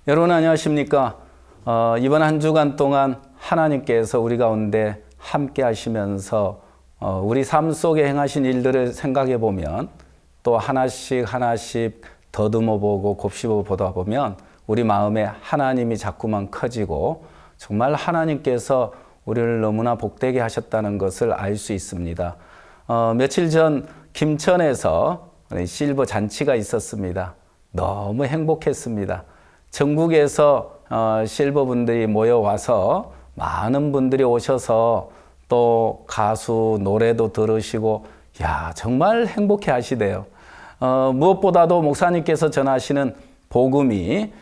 여러분 안녕하십니까? 이번 한 주간 동안 하나님께서 우리 가운데 함께 하시면서 우리 삶 속에 행하신 일들을 생각해 보면 또 하나씩 더듬어 보고 곱씹어 보다 보면 우리 마음에 하나님이 자꾸만 커지고 정말 하나님께서 우리를 너무나 복되게 하셨다는 것을 알 수 있습니다. 며칠 전 김천에서 실버 잔치가 있었습니다. 너무 행복했습니다. 전국에서 실버분들이 모여와서 많은 분들이 오셔서 또 가수 노래도 들으시고 정말 행복해 하시대요. 무엇보다도 목사님께서 전하시는 복음이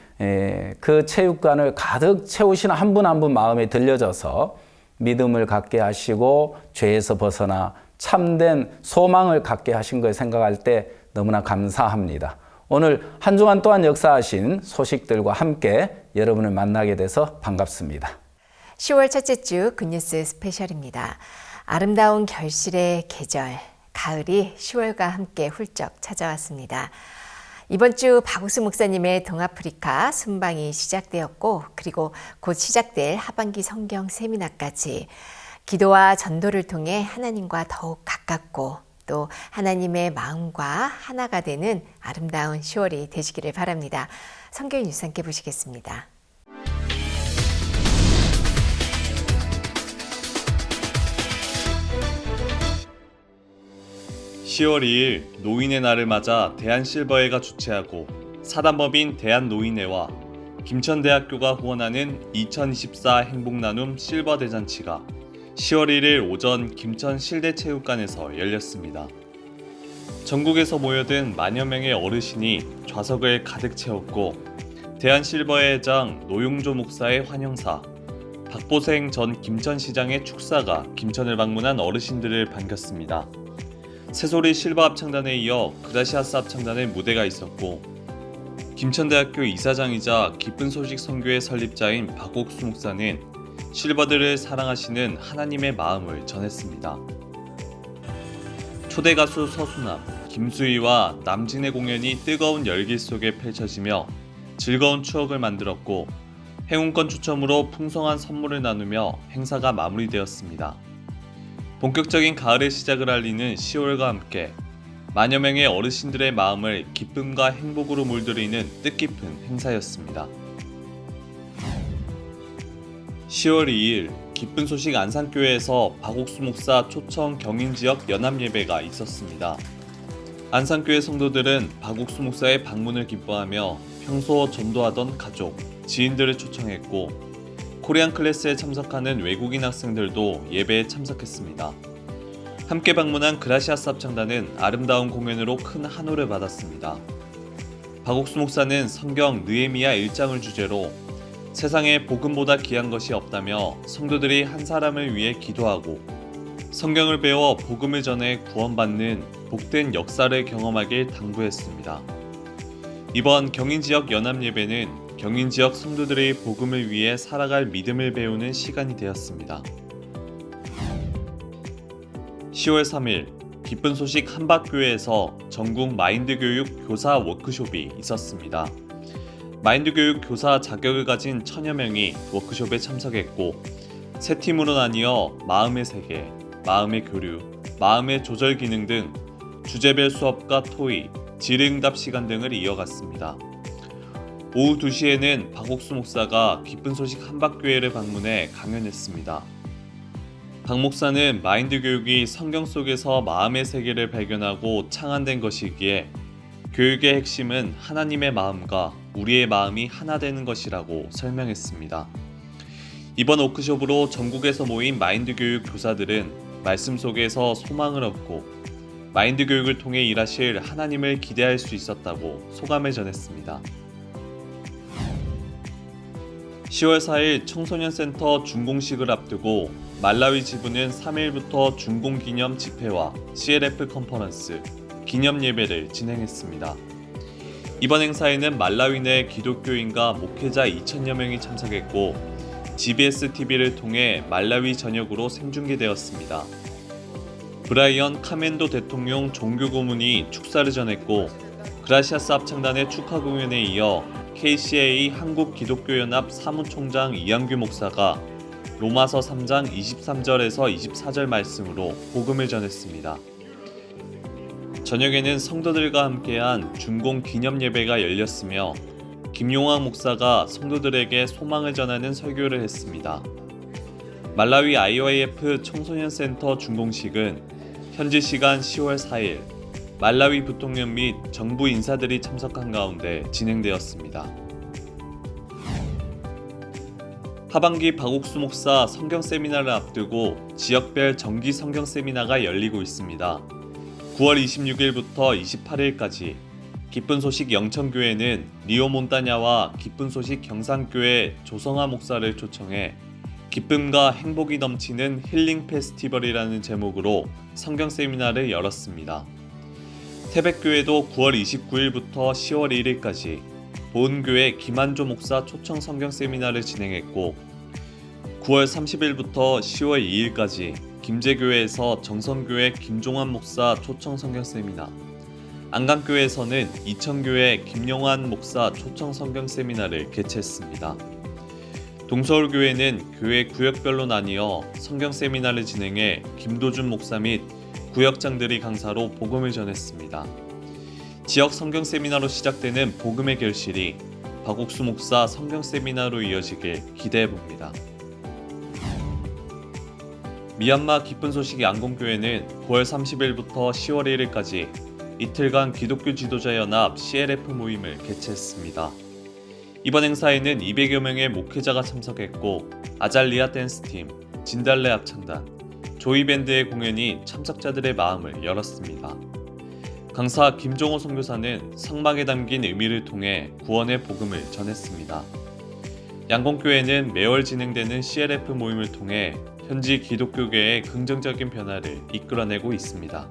그 체육관을 가득 채우시는 한 분 한 분 마음에 들려져서 믿음을 갖게 하시고 죄에서 벗어나 참된 소망을 갖게 하신 걸 생각할 때 너무나 감사합니다. 오늘 한 주간 또한 역사하신 소식들과 함께 여러분을 만나게 돼서 반갑습니다. 10월 첫째 주 굿뉴스 스페셜입니다. 아름다운 결실의 계절, 가을이 10월과 함께 훌쩍 찾아왔습니다. 이번 주 박옥수 목사님의 동아프리카 순방이 시작되었고, 그리고 곧 시작될 하반기 성경 세미나까지 기도와 전도를 통해 하나님과 더욱 가깝고 또 하나님의 마음과 하나가 되는 아름다운 10월이 되시기를 바랍니다. 성경 뉴스 함께 보시겠습니다. (10월 2일) 노인의 날을 맞아 대한실버회가 주최하고 사단법인 대한노인회와 김천대학교가 후원하는 2024 행복나눔 실버 대잔치가 10월 1일 오전 김천 실대체육관에서 열렸습니다. 전국에서 모여든 만여 명의 어르신이 좌석을 가득 채웠고 대한실버회 회장 노용조 목사의 환영사, 박보생 전 김천시장의 축사가 김천을 방문한 어르신들을 반겼습니다. 새소리 실버 합창단에 이어 그라시아스 합창단의 무대가 있었고 김천대학교 이사장이자 기쁜 소식 선교의 설립자인 박옥수 목사는 실버들을 사랑하시는 하나님의 마음을 전했습니다. 초대 가수 서수남, 김수희와 남진의 공연이 뜨거운 열기 속에 펼쳐지며 즐거운 추억을 만들었고 행운권 추첨으로 풍성한 선물을 나누며 행사가 마무리되었습니다. 본격적인 가을의 시작을 알리는 10월과 함께 만여 명의 어르신들의 마음을 기쁨과 행복으로 물들이는 뜻깊은 행사였습니다. 10월 2일 기쁜 소식 안산교회에서 박옥수 목사 초청 경인지역 연합예배가 있었습니다. 안산교회 성도들은 박옥수 목사의 방문을 기뻐하며 평소 전도하던 가족, 지인들을 초청했고 코리안 클래스에 참석하는 외국인 학생들도 예배에 참석했습니다. 함께 방문한 그라시아스 합창단은 아름다운 공연으로 큰 한호를 받았습니다. 박옥수 목사는 성경 느헤미야 1장을 주제로 세상에 복음보다 귀한 것이 없다며 성도들이 한 사람을 위해 기도하고 성경을 배워 복음을 전해 구원받는 복된 역사를 경험하길 당부했습니다. 이번 경인지역 연합예배는 경인지역 성도들의 복음을 위해 살아갈 믿음을 배우는 시간이 되었습니다. 10월 3일 기쁜 소식 한박교회에서 전국 마인드교육 교사 워크숍이 있었습니다. 마인드교육 교사 자격을 가진 천여 명이 워크숍에 참석했고 세 팀으로 나뉘어 마음의 세계, 마음의 교류, 마음의 조절 기능 등 주제별 수업과 토의, 질의응답 시간 등을 이어갔습니다. 오후 2시에는 박옥수 목사가 기쁜 소식 한박교회를 방문해 강연했습니다. 박 목사는 마인드 교육이 성경 속에서 마음의 세계를 발견하고 창안된 것이기에 교육의 핵심은 하나님의 마음과 우리의 마음이 하나 되는 것이라고 설명했습니다. 이번 워크숍으로 전국에서 모인 마인드 교육 교사들은 말씀 속에서 소망을 얻고 마인드 교육을 통해 일하실 하나님을 기대할 수 있었다고 소감을 전했습니다. 10월 4일 청소년센터 준공식을 앞두고 말라위 지부는 3일부터 준공기념 집회와 CLF 컨퍼런스, 기념 예배를 진행했습니다. 이번 행사에는 말라위 내 기독교인과 목회자 2,000여 명이 참석했고 GBS TV를 통해 말라위 전역으로 생중계되었습니다. 브라이언 카멘도 대통령 종교 고문이 축사를 전했고 그라시아스 합창단의 축하 공연에 이어 KCA 한국기독교연합 사무총장 이한규 목사가 로마서 3장 23절에서 24절 말씀으로 복음을 전했습니다. 저녁에는 성도들과 함께한 준공 기념 예배가 열렸으며 김용학 목사가 성도들에게 소망을 전하는 설교를 했습니다. 말라위 IYF 청소년 센터 준공식은 현지 시간 10월 4일 말라위 부통령 및 정부 인사들이 참석한 가운데 진행되었습니다. 하반기 박옥수 목사 성경 세미나를 앞두고 지역별 정기 성경 세미나가 열리고 있습니다. 9월 26일부터 28일까지 기쁜 소식 영천교회는 리오 몬타냐와 기쁜 소식 경산교회 조성아 목사를 초청해 기쁨과 행복이 넘치는 힐링 페스티벌이라는 제목으로 성경 세미나를 열었습니다. 태백교회도 9월 29일부터 10월 1일까지 보은교회 김한조 목사 초청 성경 세미나를 진행했고 9월 30일부터 10월 2일까지 김제교회에서 정선교회 김종환 목사 초청 성경 세미나, 안강교회에서는 이천교회 김용환 목사 초청 성경 세미나를 개최했습니다. 동서울교회는 교회 구역별로 나뉘어 성경 세미나를 진행해 김도준 목사 및 구역장들이 강사로 복음을 전했습니다. 지역 성경 세미나로 시작되는 복음의 결실이 박옥수 목사 성경 세미나로 이어지길 기대해봅니다. 미얀마 기쁜 소식 양공교회는 9월 30일부터 10월 1일까지 이틀간 기독교 지도자 연합 CLF 모임을 개최했습니다. 이번 행사에는 200여 명의 목회자가 참석했고 아잘리아 댄스팀, 진달래 합창단, 조이밴드의 공연이 참석자들의 마음을 열었습니다. 강사 김종호 선교사는 성막에 담긴 의미를 통해 구원의 복음을 전했습니다. 양공교회는 매월 진행되는 CLF 모임을 통해 현지 기독교계의 긍정적인 변화를 이끌어내고 있습니다.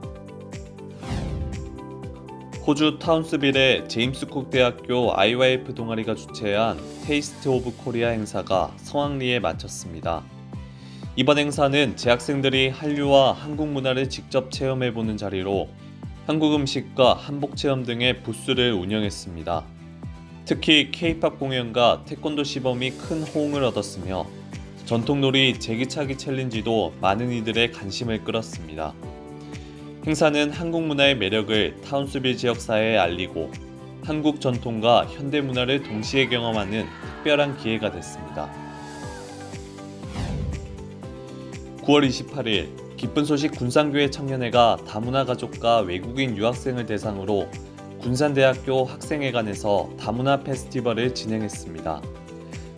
호주 타운스빌의 제임스 쿡 대학교 IYF 동아리가 주최한 테이스트 오브 코리아 행사가 성황리에 마쳤습니다. 이번 행사는 재학생들이 한류와 한국 문화를 직접 체험해보는 자리로 한국 음식과 한복 체험 등의 부스를 운영했습니다. 특히 K-팝 공연과 태권도 시범이 큰 호응을 얻었으며 전통놀이 제기차기 챌린지도 많은 이들의 관심을 끌었습니다. 행사는 한국 문화의 매력을 타운스빌 지역사회에 알리고 한국 전통과 현대 문화를 동시에 경험하는 특별한 기회가 됐습니다. 9월 28일 기쁜 소식 군산교회 청년회가 다문화 가족과 외국인 유학생을 대상으로 군산대학교 학생회관에서 다문화 페스티벌을 진행했습니다.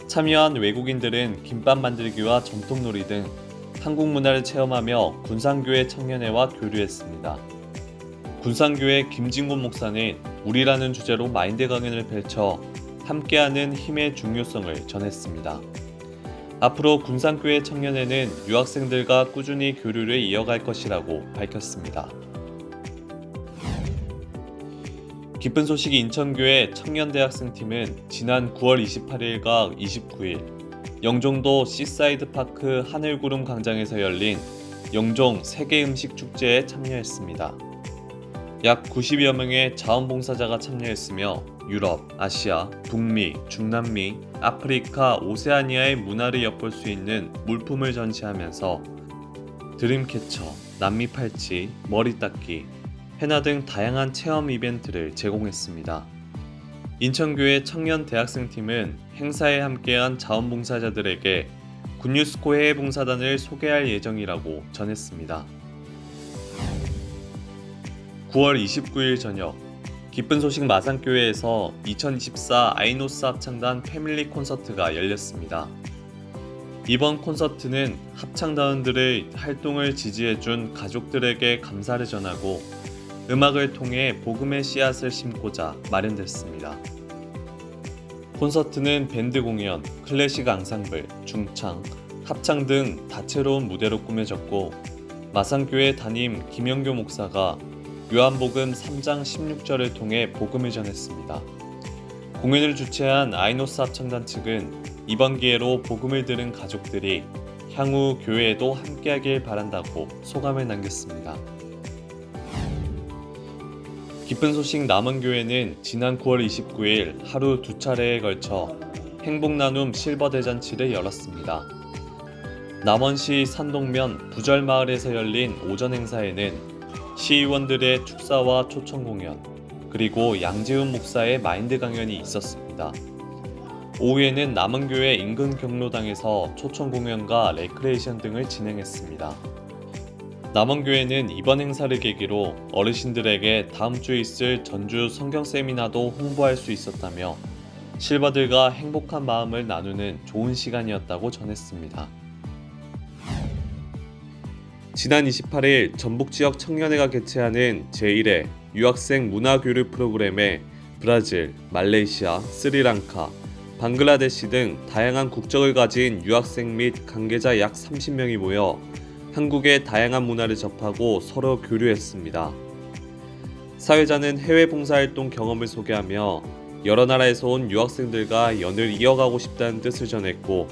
참여한 외국인들은 김밥 만들기와 전통놀이 등 한국 문화를 체험하며 군산교회 청년회와 교류했습니다. 군산교회 김진곤 목사는 우리라는 주제로 마인드 강연을 펼쳐 함께하는 힘의 중요성을 전했습니다. 앞으로 군산교회 청년회는 유학생들과 꾸준히 교류를 이어갈 것이라고 밝혔습니다. 기쁜 소식 인천교회 청년대학생팀은 지난 9월 28일과 29일 영종도 시사이드 파크 하늘구름 광장에서 열린 영종 세계음식축제에 참여했습니다. 약 90여 명의 자원봉사자가 참여했으며 유럽, 아시아, 북미, 중남미, 아프리카, 오세아니아의 문화를 엿볼 수 있는 물품을 전시하면서 드림캐쳐, 남미팔찌, 머리 닦기, 해나 등 다양한 체험 이벤트를 제공했습니다. 인천교회 청년 대학생팀은 행사에 함께한 자원봉사자들에게 굿뉴스코 해외봉사단을 소개할 예정이라고 전했습니다. 9월 29일 저녁 기쁜 소식 마산교회에서 2024 아이노스 합창단 패밀리 콘서트가 열렸습니다. 이번 콘서트는 합창단원들의 활동을 지지해준 가족들에게 감사를 전하고 음악을 통해 복음의 씨앗을 심고자 마련됐습니다. 콘서트는 밴드 공연, 클래식 앙상블, 중창, 합창 등 다채로운 무대로 꾸며졌고 마산교회 담임 김영교 목사가 요한복음 3장 16절을 통해 복음을 전했습니다. 공연을 주최한 아이노스 합창단 측은 이번 기회로 복음을 들은 가족들이 향후 교회에도 함께하길 바란다고 소감을 남겼습니다. 기쁜 소식 남원교회는 지난 9월 29일 하루 2차례에 걸쳐 행복나눔 실버대잔치를 열었습니다. 남원시 산동면 부절마을에서 열린 오전 행사에는 시의원들의 축사와 초청 공연, 그리고 양재훈 목사의 마인드 강연이 있었습니다. 오후에는 남원교회 인근 경로당에서 초청 공연과 레크레이션 등을 진행했습니다. 남원교회는 이번 행사를 계기로 어르신들에게 다음 주에 있을 전주 성경 세미나도 홍보할 수 있었다며 실버들과 행복한 마음을 나누는 좋은 시간이었다고 전했습니다. 지난 28일 전북지역 청년회가 개최하는 제1회 유학생 문화교류 프로그램에 브라질, 말레이시아, 스리랑카, 방글라데시 등 다양한 국적을 가진 유학생 및 관계자 약 30명이 모여 한국의 다양한 문화를 접하고 서로 교류했습니다. 사회자는 해외 봉사활동 경험을 소개하며 여러 나라에서 온 유학생들과 연을 이어가고 싶다는 뜻을 전했고,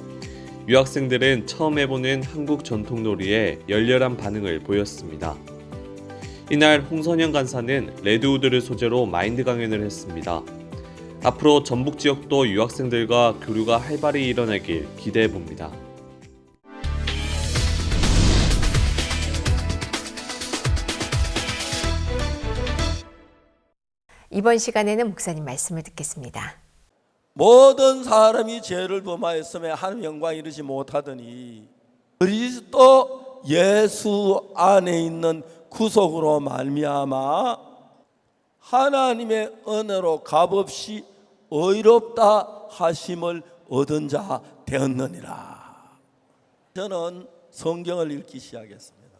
유학생들은 처음 해보는 한국 전통놀이에 열렬한 반응을 보였습니다. 이날 홍선영 간사는 레드우드를 소재로 마인드 강연을 했습니다. 앞으로 전북 지역도 유학생들과 교류가 활발히 일어나길 기대해봅니다. 이번 시간에는 목사님 말씀을 듣겠습니다. 모든 사람이 죄를 범하였음에 하나님 영광 이르지 못하더니 그리스도 예수 안에 있는 구속으로 말미암아 하나님의 은혜로 값없이 의롭다 하심을 얻은 자 되었느니라. 저는 성경을 읽기 시작했습니다.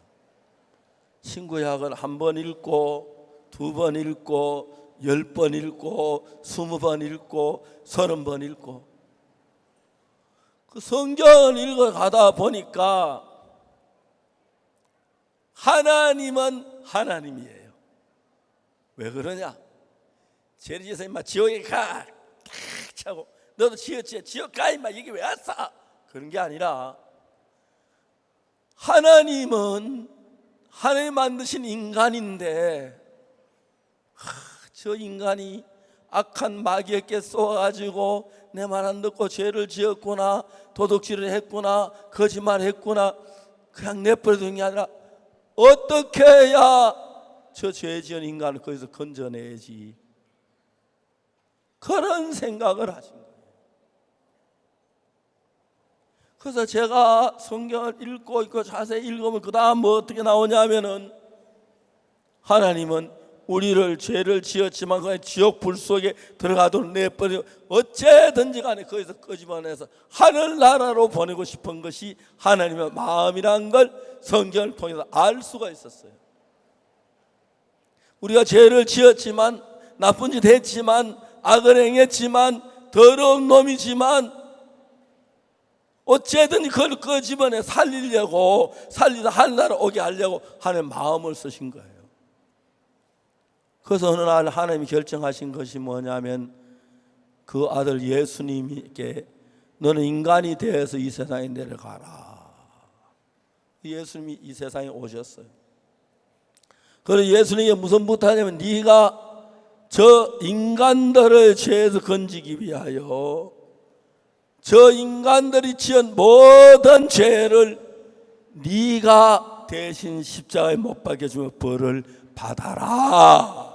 신구약을 한 번 읽고 2번 읽고 10번 읽고 20번 읽고 30번 읽고 그 성경을 읽어가다 보니까 하나님은 하나님이에요. 왜 그러냐? 죄를 지어서 임마 지옥에 가! 탁 차고 너도 지옥 가 임마 이게 왜 왔어? 그런 게 아니라 하나님은 하나님 만드신 인간인데 저 인간이 악한 마귀에게 쏘아가지고 내 말 안 듣고 죄를 지었구나, 도둑질을 했구나, 거짓말했구나, 그냥 내버려둔 게 아니라 어떻게 해야 저 죄 지은 인간을 거기서 건져내야지, 그런 생각을 하신 거예요. 그래서 제가 성경을 읽고 있고 자세히 읽으면 그 다음 뭐 어떻게 나오냐면은 하나님은 우리를 죄를 지었지만 그 지옥 불 속에 들어가도록 내버려 어째든지 간에 거기서 끄집어내서 하늘나라로 보내고 싶은 것이 하나님의 마음이란 걸 성경을 통해서 알 수가 있었어요. 우리가 죄를 지었지만 나쁜 짓 했지만 악을 행했지만 더러운 놈이지만 어째든지 그걸 끄집어내 살리려고 살리다 하늘나라 오게 하려고 하는 마음을 쓰신 거예요. 그래서 어느 날 하나님이 결정하신 것이 뭐냐면 그 아들 예수님께 너는 인간이 되어서 이 세상에 내려가라. 예수님이 이 세상에 오셨어요. 그래서 예수님이 무슨 부탁하냐면 네가 저 인간들을 죄에서 건지기 위하여 저 인간들이 지은 모든 죄를 네가 대신 십자가에 못 박혀주며 벌을 받아라.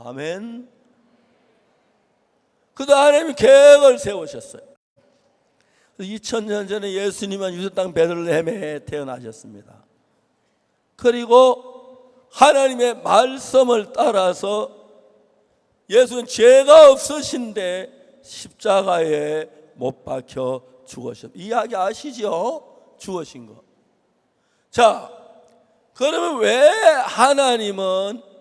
아멘. 그래서 하나님이 계획을 세우셨어요. 2000년 전에 예수님은 유대 땅 베들레헴에 태어나셨습니다. 그리고 하나님의 말씀을 따라서 예수는 죄가 없으신데 십자가에 못 박혀 죽으셨어요. 이야기 아시죠? 죽으신 거. 자, 그러면 왜 하나님은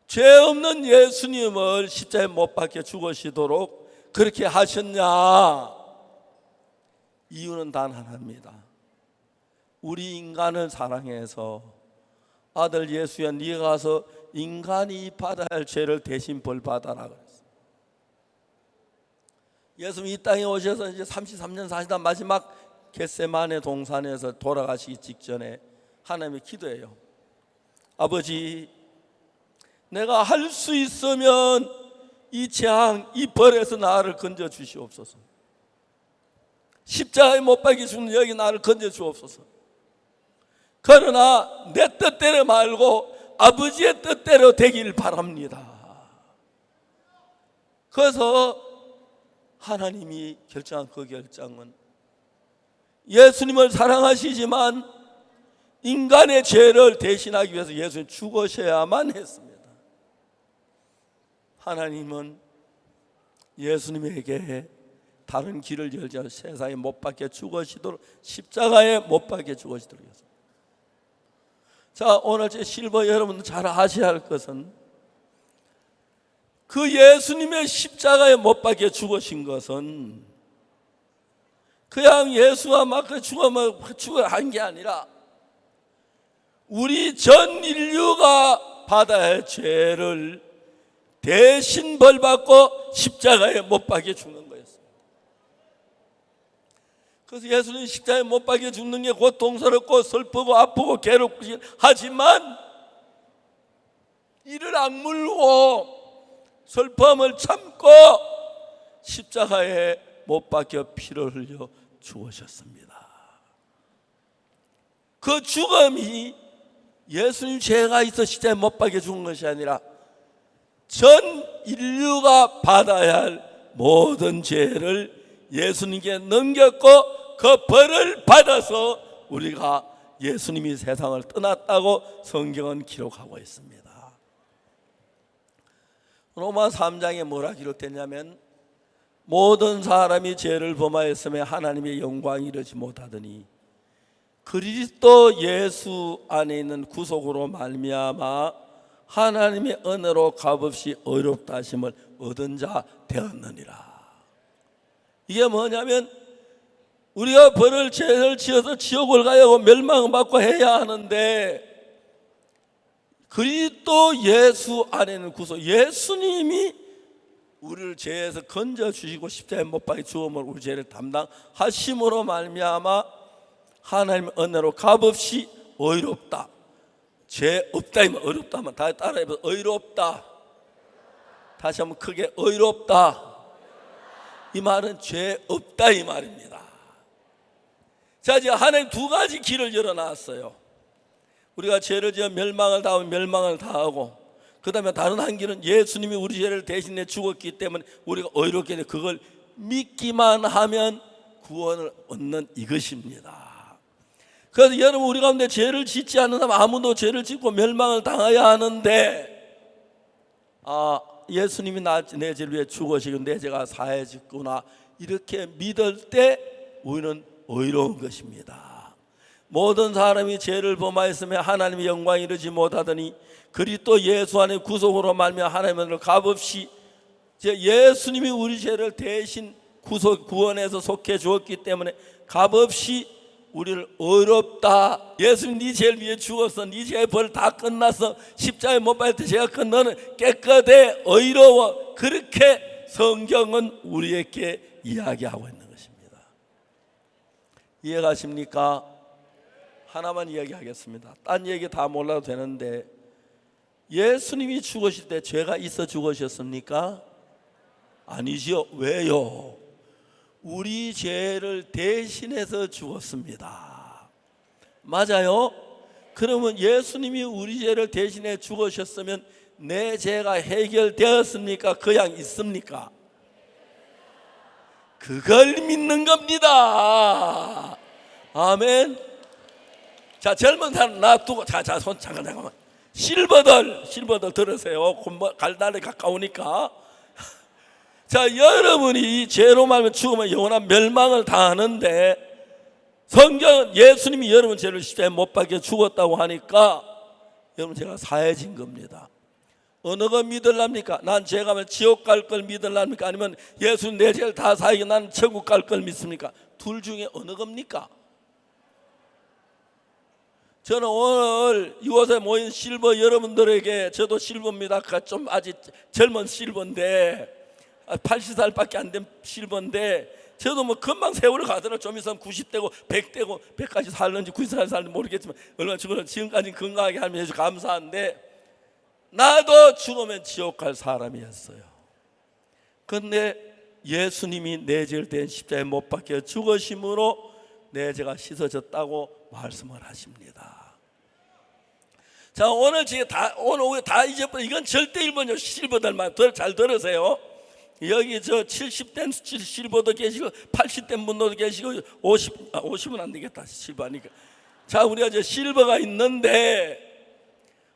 죄 없는 예수님을 십자가에 못 박혀 죽으시도록 그렇게 하셨냐? 이유는 단 하나입니다. 우리 인간을 사랑해서 아들 예수야 네가 가서 인간이 받아야 할 죄를 대신 벌 받아라 그랬어요. 예수님 이 땅에 오셔서 이제 33년 사시다 마지막 겟세마네 동산에서 돌아가시기 직전에 하나님의 기도해요. 아버지, 내가 할 수 있으면 이 재앙, 이 벌에서 나를 건져 주시옵소서. 십자가에 못 박혀 죽는 여기 나를 건져 주옵소서. 그러나 내 뜻대로 말고 아버지의 뜻대로 되길 바랍니다. 그래서 하나님이 결정한 그 결정은 예수님을 사랑하시지만 인간의 죄를 대신하기 위해서 예수님 죽으셔야만 했습니다. 하나님은 예수님에게 다른 길을 열지 않고 세상에 못 박혀 죽으시도록, 십자가에 못 박혀 죽으시도록 했습니다. 자, 오늘 제 실버 여러분들 잘 아셔야 할 것은 그 예수님의 십자가에 못 박혀 죽으신 것은 그냥 예수가 막 죽어야 한 게 아니라 우리 전 인류가 받아야 할 죄를 대신 벌받고 십자가에 못 박혀 죽는 거였습니다. 그래서 예수님 십자가에 못 박혀 죽는 게 고통스럽고 슬프고 아프고 괴롭긴 하지만 이를 악물고 슬픔을 참고 십자가에 못 박혀 피를 흘려 죽으셨습니다. 그 죽음이 예수님 죄가 있어 십자가에 못 박혀 죽은 것이 아니라 전 인류가 받아야 할 모든 죄를 예수님께 넘겼고 그 벌을 받아서 우리가 예수님이 세상을 떠났다고 성경은 기록하고 있습니다. 로마 3장에 뭐라 기록됐냐면 모든 사람이 죄를 범하였으며 하나님의 영광이 이르지 못하더니 그리스도 예수 안에 있는 구속으로 말미암아 하나님의 은혜로 값없이 의롭다 하심을 얻은 자 되었느니라. 이게 뭐냐면 우리가 벌을 죄를 지어서 지옥을 가야 멸망을 받고 해야 하는데 그리스도 예수 안에는 구속, 예수님이 우리를 죄에서 건져주시고 십자가에 못 박혀 죽음을 우리 죄를 담당하심으로 말미암아 하나님의 은혜로 값없이 의롭다. 죄 없다 이면 어렵다 하면 다 따라해보세요. 의롭다. 다시 한번 크게 의롭다. 이 말은 죄 없다 이 말입니다. 자, 이제 하나님 두 가지 길을 열어놨어요. 우리가 죄를 지어 멸망을 당하면 멸망을 당하고, 그 다음에 다른 한 길은 예수님이 우리 죄를 대신해 죽었기 때문에 우리가 의롭게 돼 그걸 믿기만 하면 구원을 얻는 이것입니다. 그래서 여러분, 우리 가운데 죄를 짓지 않는 사람 아무도 죄를 짓고 멸망을 당해야 하는데, 예수님이 내 죄를 위해 죽으시고 내 죄가 사해졌구나 이렇게 믿을 때 우리는 의로운 것입니다. 모든 사람이 죄를 범하였으며 하나님의 영광이 이르지 못하더니 그리스도 예수 안에 구속으로 말미암아 하나님을 값없이, 예수님이 우리 죄를 대신 구원해서 속해 주었기 때문에 값없이 우리를 의롭다. 예수님 네 죄를 위해 죽었어. 네 죄의 벌 다 끝났어. 십자가에 못 박힐 때 죄가 끝. 너는 깨끗해, 의로워. 그렇게 성경은 우리에게 이야기하고 있는 것입니다. 이해가십니까? 하나만 이야기하겠습니다. 딴 얘기 다 몰라도 되는데, 예수님이 죽으실 때 죄가 있어 죽으셨습니까? 아니지요. 왜요? 우리 죄를 대신해서 죽었습니다. 맞아요? 그러면 예수님이 우리 죄를 대신해 죽으셨으면 내 죄가 해결되었습니까? 그냥 있습니까? 그걸 믿는 겁니다. 아멘. 자, 젊은 사람 놔두고, 손 잠깐만. 실버들 들으세요. 갈날에 가까우니까. 자, 여러분이 이 죄로 말면 죽으면 영원한 멸망을 당하는데, 성경은 예수님이 여러분 죄를 십자가에 못 박혀 죽었다고 하니까 여러분 제가 사해진 겁니다. 어느 거 믿을랍니까? 난 죄가 면 지옥 갈 걸 믿을랍니까? 아니면 예수님 내 죄를 다 사하게 난 천국 갈 걸 믿습니까? 둘 중에 어느 겁니까? 저는 오늘 이곳에 모인 실버 여러분들에게, 저도 실버입니다. 좀 아직 젊은 실버인데 80살밖에 안 된 실버인데, 저도 뭐 금방 세월을 가더라. 좀 있으면 90대고 100대고 100까지 살는지 90살 살는지 모르겠지만 얼마나 지금까지 건강하게 하면 해서 감사한데, 나도 죽으면 지옥 갈 사람이었어요. 그런데 예수님이 내 죄를 대신 십자가에 못 박혀 죽으심으로 내 죄가 씻어졌다고 말씀을 하십니다. 자, 오늘 오늘 다 잊어버려. 이건 절대 일본요. 실버들만 잘 들으세요. 여기 저 70대 실버도 계시고 80대 분도 계시고 50은 안 되겠다. 실버니까. 자, 우리가 저 실버가 있는데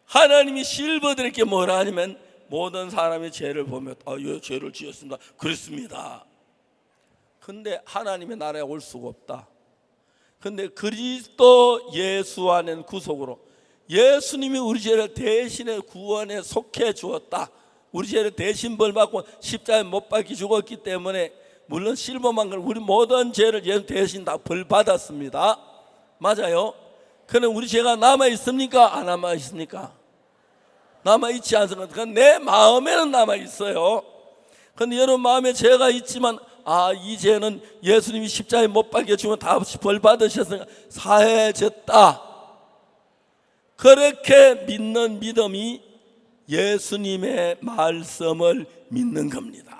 하나님이 실버들에게 뭐라 하냐면 모든 사람의 죄를 보며 죄를 지었습니다. 그렇습니다. 근데 하나님의 나라에 올 수가 없다. 근데 그리스도 예수 안에는 구속으로 예수님이 우리 죄를 대신에 구원에 속해 주었다. 우리 죄를 대신 벌받고 십자가에 못 박혀 죽었기 때문에 물론 실버만 그렇고 우리 모든 죄를 예수 대신 다 벌받았습니다. 맞아요. 그런데 우리 죄가 남아 있습니까? 안 남아 있습니까? 남아 있지 않습니까? 내 마음에는 남아 있어요. 그런데 여러분 마음에 죄가 있지만 이 죄는 예수님이 십자가에 못 박혀 죽으면 다 벌받으셨으니까 사해졌다. 그렇게 믿는 믿음이 예수님의 말씀을 믿는 겁니다.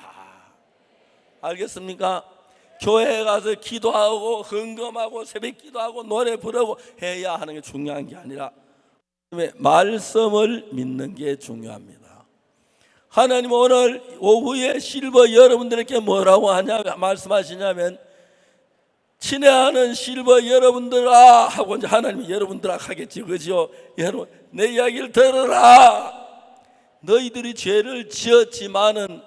알겠습니까? 교회에 가서 기도하고 헌금하고 새벽 기도하고 노래 부르고 해야 하는 게 중요한 게 아니라 말씀을 믿는 게 중요합니다. 하나님 오늘 오후에 실버 여러분들에게 뭐라고 말씀하시냐면 친애하는 실버 여러분들아 하고 이제 하나님이 여러분들아 하겠지, 그죠? 여러분 내 이야기를 들으라. 너희들이 죄를 지었지만은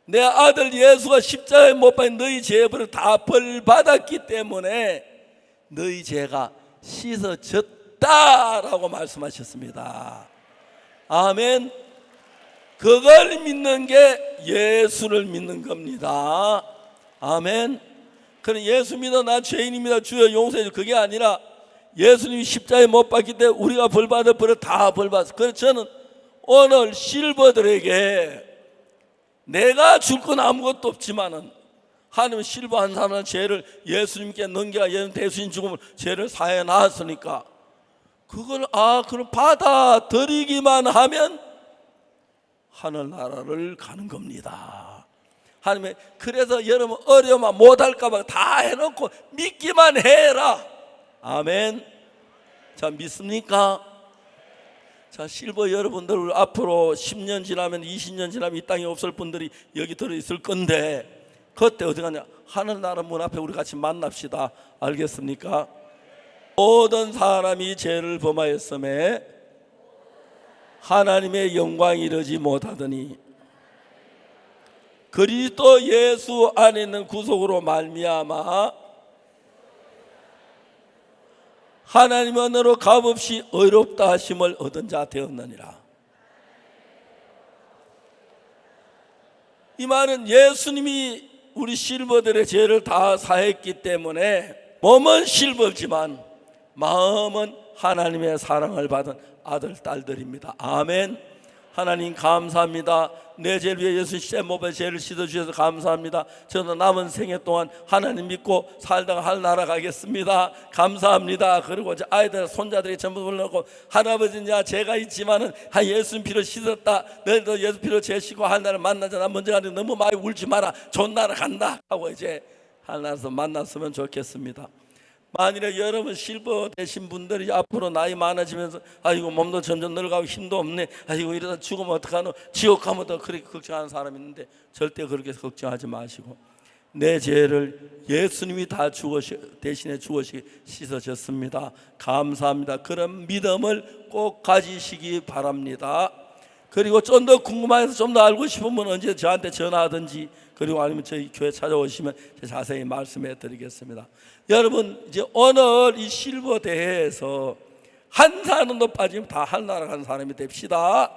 내 아들 예수가 십자가에 못 박힌 너희 죄를 다 벌받았기 때문에 너희 죄가 씻어졌다라고 말씀하셨습니다. 아멘. 그걸 믿는 게 예수를 믿는 겁니다. 아멘. 그럼 예수 믿어 나 죄인입니다 주여 용서해 주. 그게 아니라 예수님이 십자가에 못 박기 때문에 우리가 벌받을 벌을 다 벌받았어요. 그래서 저는 오늘 실버들에게 내가 줄 건 아무것도 없지만은 하나님은 실버 한 사람의 죄를 예수님께 넘겨 예수님 대신 죽음을 죄를 사해 놨으니까 그걸 그럼 받아들이기만 하면 하늘나라를 가는 겁니다. 하나님의 그래서 여러분 어려우면 못할까봐 다 해놓고 믿기만 해라. 아멘. 자, 믿습니까? 자, 실버 여러분들 앞으로 10년 지나면 20년 지나면 이 땅에 없을 분들이 여기 들어있을 건데 그때 어디 가냐? 하늘나라 문 앞에 우리 같이 만납시다. 알겠습니까? 모든 사람이 죄를 범하였음에 하나님의 영광이 이르지 못하더니 그리스도 예수 안에 있는 구속으로 말미암아 하나님의 은혜로 값없이 의롭다 하심을 얻은 자 되었느니라. 이 말은 예수님이 우리 실버들의 죄를 다 사했기 때문에 몸은 실버지만 마음은 하나님의 사랑을 받은 아들 딸들입니다. 아멘. 하나님 감사합니다. 내 죄를 위해 예수 십자가에 못 박혀 죄를 씻어주셔서 감사합니다. 저는 남은 생애 동안 하나님 믿고 살다가 하늘나라 가겠습니다. 감사합니다. 그리고 이제 아이들 손자들이 전부 불러놓고 할아버지 이제 죄가 있지만은 예수님 피로 씻었다. 너희도 예수 피로 죄 씻고 하늘나라 만나자. 나 먼저 가는데 너무 많이 울지 마라. 좋은 나라 간다 하고 이제 하늘나라에서 만났으면 좋겠습니다. 만일에 여러분 실버 되신 분들이 앞으로 나이 많아지면서 아이고 몸도 점점 늙어가고 힘도 없네, 아이고 이러다 죽으면 어떡하노, 지옥 가면 더 그렇게 걱정하는 사람이 있는데 절대 그렇게 걱정하지 마시고 내 죄를 예수님이 다 대신에 죽으시기 씻어졌습니다. 감사합니다. 그런 믿음을 꼭 가지시기 바랍니다. 그리고 좀 더 궁금해서 좀 더 알고 싶으면 언제 저한테 전화하든지 그리고 아니면 저희 교회 찾아오시면 자세히 말씀해 드리겠습니다. 여러분 이제 오늘 이 실버 대회에서 한 사람도 빠지면 다 하늘나라 가는 사람이 됩시다.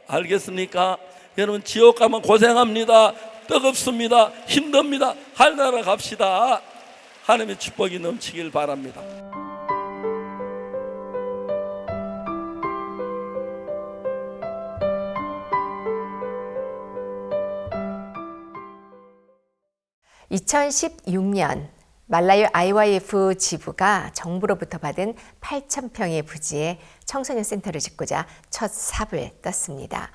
알겠습니까? 여러분 지옥 가면 고생합니다. 뜨겁습니다. 힘듭니다. 하늘나라 갑시다. 하나님의 축복이 넘치길 바랍니다. (2016년) 말라위 IYF 지부가 정부로부터 받은 8,000평의 부지에 청소년 센터를 짓고자 첫 삽을 떴습니다.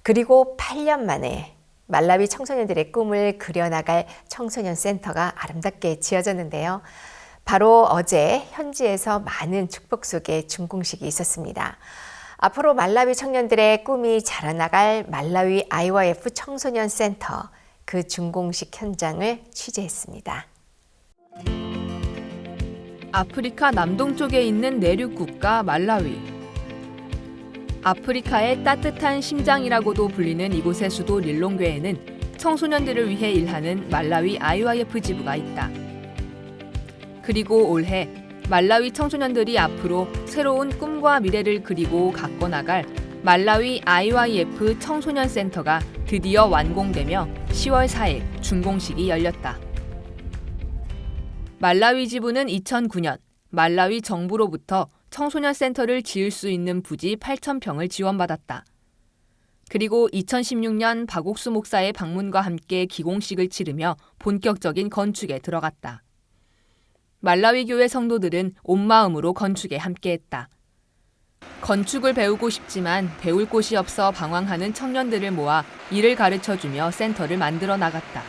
그리고 8년 만에 말라위 청소년들의 꿈을 그려나갈 청소년 센터가 아름답게 지어졌는데요. 바로 어제 현지에서 많은 축복 속에 준공식이 있었습니다. 앞으로 말라위 청년들의 꿈이 자라나갈 말라위 IYF 청소년 센터, 그 준공식 현장을 취재했습니다. 아프리카 남동쪽에 있는 내륙 국가 말라위. 아프리카의 따뜻한 심장이라고도 불리는 이곳의 수도 릴롱괴에는 청소년들을 위해 일하는 말라위 IYF 지부가 있다. 그리고 올해 말라위 청소년들이 앞으로 새로운 꿈과 미래를 그리고 갖고 나갈 말라위 IYF 청소년 센터가 드디어 완공되며 10월 4일 준공식이 열렸다. 말라위 지부는 2009년 말라위 정부로부터 청소년 센터를 지을 수 있는 부지 8,000평을 지원받았다. 그리고 2016년 박옥수 목사의 방문과 함께 기공식을 치르며 본격적인 건축에 들어갔다. 말라위 교회 성도들은 온 마음으로 건축에 함께했다. 건축을 배우고 싶지만 배울 곳이 없어 방황하는 청년들을 모아 일을 가르쳐주며 센터를 만들어 나갔다.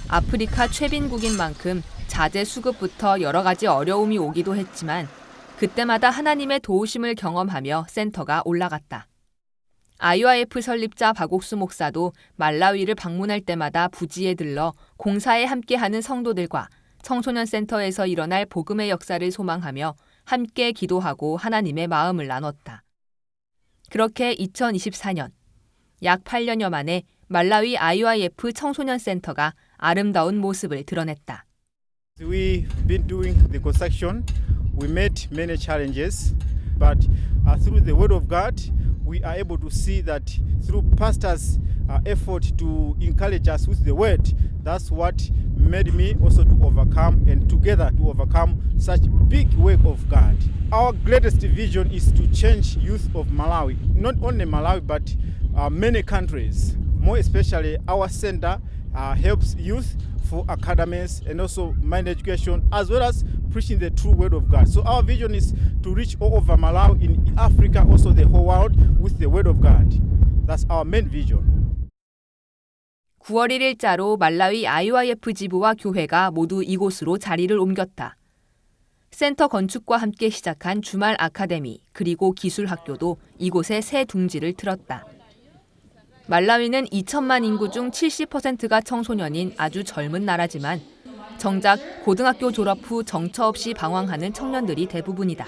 아프리카 최빈국인 만큼 자재 수급부터 여러 가지 어려움이 오기도 했지만 그때마다 하나님의 도우심을 경험하며 센터가 올라갔다. IYF 설립자 박옥수 목사도 말라위를 방문할 때마다 부지에 들러 공사에 함께하는 성도들과 청소년 센터에서 일어날 복음의 역사를 소망하며 함께 기도하고 하나님의 마음을 나눴다. 그렇게 2024년, 약 8년여 만에 말라위 IYF 청소년 센터가 아름다운 모습을 드러냈다. We've been doing the construction. We met many challenges, but through the word of God, we are able to see that through pastors' effort to encourage us with the word, that's what made me also to overcome and together to overcome such big work of God. Our greatest vision is to change youth of Malawi, not only Malawi but many countries. More especially, our center helps youth for academies and also mind education, as well as preaching the true word of God. So our vision is to reach all over Malawi, in Africa, also the whole world, with the word of God. That's our main vision. 9월 1일자로 말라위 IYF 지부와 교회가 모두 이곳으로 자리를 옮겼다. 센터 건축과 함께 시작한 주말 아카데미 그리고 기술학교도 이곳에 새 둥지를 틀었다. 말라위는 2천만 인구 중 70%가 청소년인 아주 젊은 나라지만 정작 고등학교 졸업 후 정처 없이 방황하는 청년들이 대부분이다.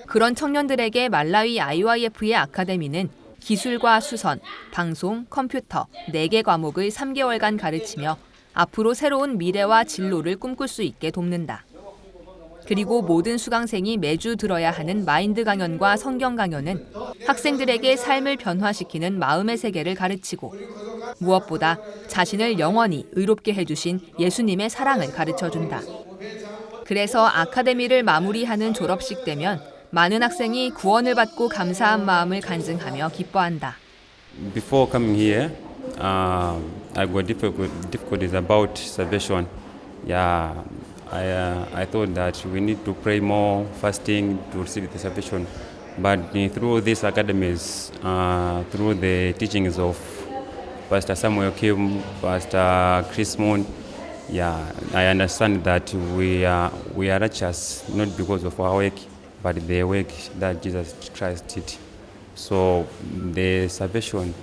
그런 청년들에게 말라위 IYF의 아카데미는 기술과 수선, 방송, 컴퓨터 4개 과목을 3개월간 가르치며 앞으로 새로운 미래와 진로를 꿈꿀 수 있게 돕는다. 그리고 모든 수강생이 매주 들어야 하는 마인드 강연과 성경 강연은 학생들에게 삶을 변화시키는 마음의 세계를 가르치고 무엇보다 자신을 영원히 의롭게 해주신 예수님의 사랑을 가르쳐준다. 그래서 아카데미를 마무리하는 졸업식 때면 많은 학생이 구원을 받고 감사한 마음을 간증하며 기뻐한다. Before coming here, I got difficulties about salvation. Yeah, I thought that we need to pray more, fasting to receive the salvation. But through these academies, through the teachings of Pastor Samuel Kim, Pastor Chris Moon, yeah, I understand that we are righteous not because of our work, but the work that Jesus Christ did. So the salvation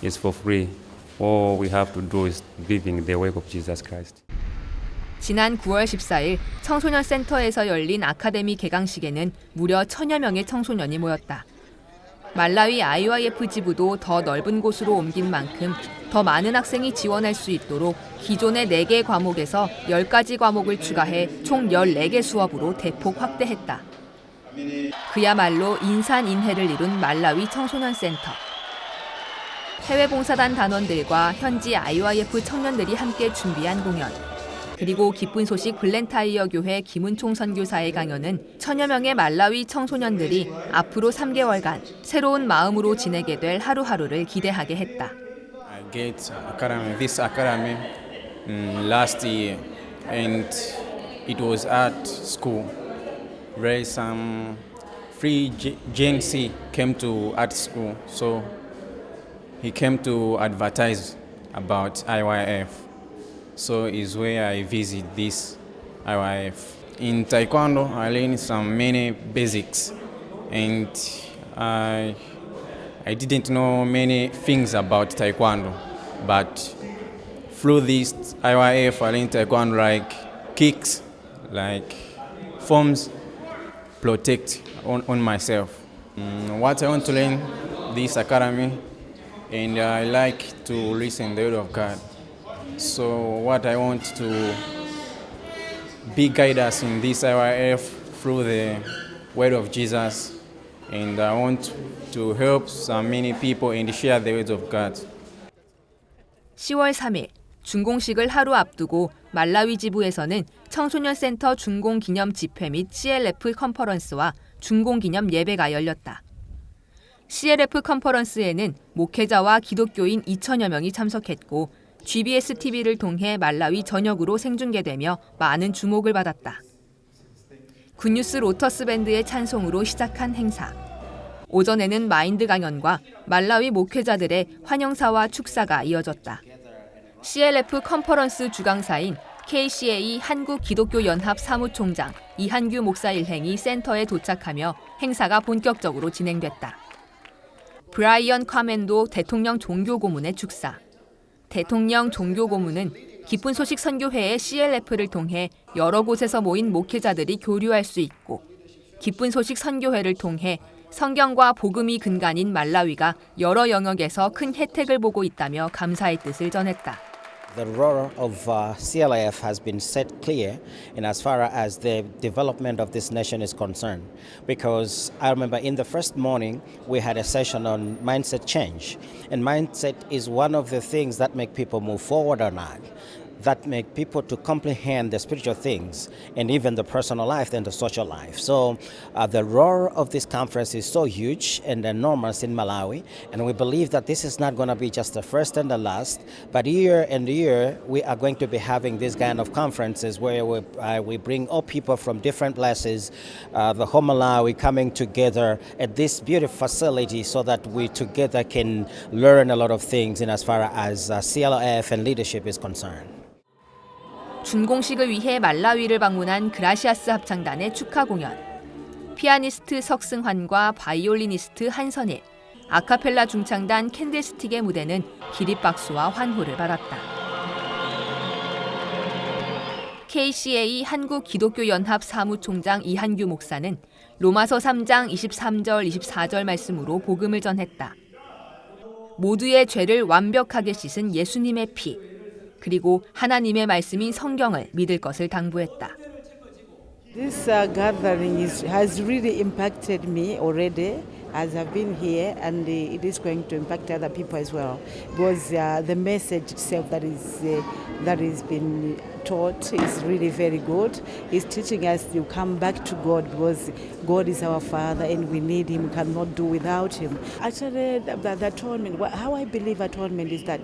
is for free. All we have to do is believing the work of Jesus Christ. 지난 9월 14일 청소년 센터에서 열린 아카데미 개강식에는 무려 1,000여 명의 청소년이 모였다. 말라위 IYF 지부도 더 넓은 곳으로 옮긴 만큼 더 많은 학생이 지원할 수 있도록 기존의 4개 과목에서 10가지 과목을 추가해 총 14개 수업으로 대폭 확대했다. 그야말로 인산인해를 이룬 말라위 청소년 센터. 해외봉사단 단원들과 현지 IYF 청년들이 함께 준비한 공연. 그리고 기쁜 소식 블렌타이어 교회 김은총 선교사의 강연은 1,000여 명의 말라위 청소년들이 앞으로 3개월간 새로운 마음으로 지내게 될 하루하루를 기대하게 했다. I get this academy last year and it was at school where some free Gen Z came to art school, so he came to advertise about IYF. So is where I visit this IYF. In Taekwondo, I learned some many basics, and I didn't know many things about Taekwondo, but through this IYF, I learned Taekwondo like kicks, like forms, protect on myself. What I want to learn this academy, and I like to listen to the word of God. So what I want to be guide us in this IYF through the word of Jesus, and I want to help so many people and share the words of God. 10월 3일 준공식을 하루 앞두고 말라위 지부에서는 청소년 센터 준공 기념 집회 및 CLF 컨퍼런스와 준공 기념 예배가 열렸다. CLF 컨퍼런스에는 목회자와 기독교인 2천여 명이 참석했고 GBS TV를 통해 말라위 전역으로 생중계되며 많은 주목을 받았다. 굿뉴스 로터스 밴드의 찬송으로 시작한 행사. 오전에는 마인드 강연과 말라위 목회자들의 환영사와 축사가 이어졌다. CLF 컨퍼런스 주강사인 KCA 한국기독교연합 사무총장 이한규 목사 일행이 센터에 도착하며 행사가 본격적으로 진행됐다. 브라이언 콰멘도 대통령 종교고문의 축사. 대통령 종교고문은 기쁜 소식 선교회의 CLF를 통해 여러 곳에서 모인 목회자들이 교류할 수 있고 기쁜 소식 선교회를 통해 성경과 복음이 근간인 말라위가 여러 영역에서 큰 혜택을 보고 있다며 감사의 뜻을 전했다. The role of CLF has been set clear in as far as the development of this nation is concerned. Because I remember in the first morning we had a session on mindset change. And mindset is one of the things that make people move forward or not, that make people to comprehend the spiritual things and even the personal life and the social life. So the role of this conference is so huge and enormous in Malawi, and we believe that this is not going to be just the first and the last, but year and year we are going to be having this kind of conferences where we bring all people from different places, the whole Malawi coming together at this beautiful facility so that we together can learn a lot of things in as far as CLF and leadership is concerned. 준공식을 위해 말라위를 방문한 그라시아스 합창단의 축하 공연. 피아니스트 석승환과 바이올리니스트 한선일, 아카펠라 중창단 캔들스틱의 무대는 기립박수와 환호를 받았다. KCA 한국기독교연합 사무총장 이한규 목사는 로마서 3장 23절 24절 말씀으로 복음을 전했다. 모두의 죄를 완벽하게 씻은 예수님의 피, 그리고 하나님의 말씀인 성경을 믿을 것을 당부했다. This gathering has really impacted me already as I've been here, and it is going to impact other people as well. Because the message itself that is been taught is really very good. It's teaching us to come back to God because God is our Father and we need Him. We cannot do without Him. Actually, the atonement, how I believe atonement is that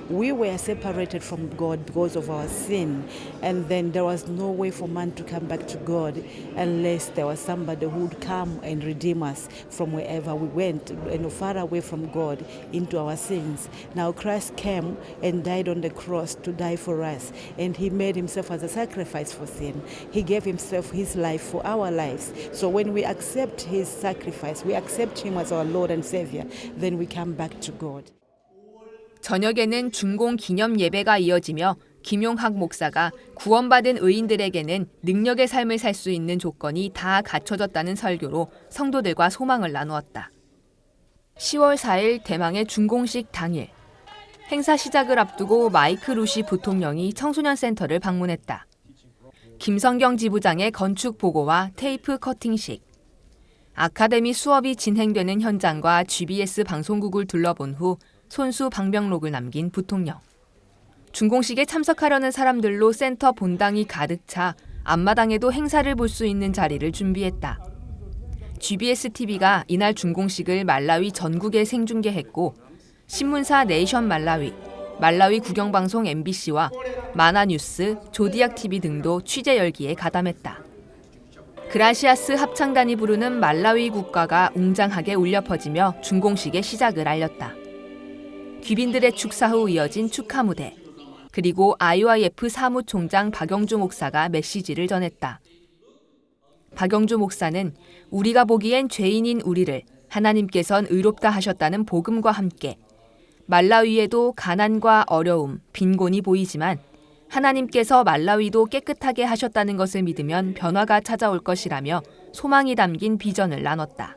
we were separated from God because of our sin, and then there was no way for man to come back to God unless there was somebody who would come and redeem us from wherever we went, far away from God into our sins. Now Christ came and died on the cross to die for us, and He made Himself as a sacrifice for sin. He gave Himself His life for our lives. So when we accept His sacrifice, we accept Him as our Lord and Savior, then we come back to God. 저녁에는 준공 기념 예배가 이어지며 김용학 목사가 구원받은 의인들에게는 능력의 삶을 살 수 있는 조건이 다 갖춰졌다는 설교로 성도들과 소망을 나누었다. 10월 4일 대망의 준공식 당일. 행사 시작을 앞두고 마이크 루시 부통령이 청소년 센터를 방문했다. 김성경 지부장의 건축 보고와 테이프 커팅식. 아카데미 수업이 진행되는 현장과 GBS 방송국을 둘러본 후 손수 방명록을 남긴 부통령. 준공식에 참석하려는 사람들로 센터 본당이 가득 차 앞마당에도 행사를 볼 수 있는 자리를 준비했다. GBS TV가 이날 준공식을 말라위 전국에 생중계했고 신문사 네이션 말라위, 말라위 국영방송 MBC와 마나뉴스, 조디악 TV 등도 취재 열기에 가담했다. 그라시아스 합창단이 부르는 말라위 국가가 웅장하게 울려 퍼지며 준공식의 시작을 알렸다. 귀빈들의 축사 후 이어진 축하 무대, 그리고 IYF 사무총장 박영주 목사가 메시지를 전했다. 박영주 목사는 우리가 보기엔 죄인인 우리를 하나님께선 의롭다 하셨다는 복음과 함께 말라위에도 가난과 어려움, 빈곤이 보이지만 하나님께서 말라위도 깨끗하게 하셨다는 것을 믿으면 변화가 찾아올 것이라며 소망이 담긴 비전을 나눴다.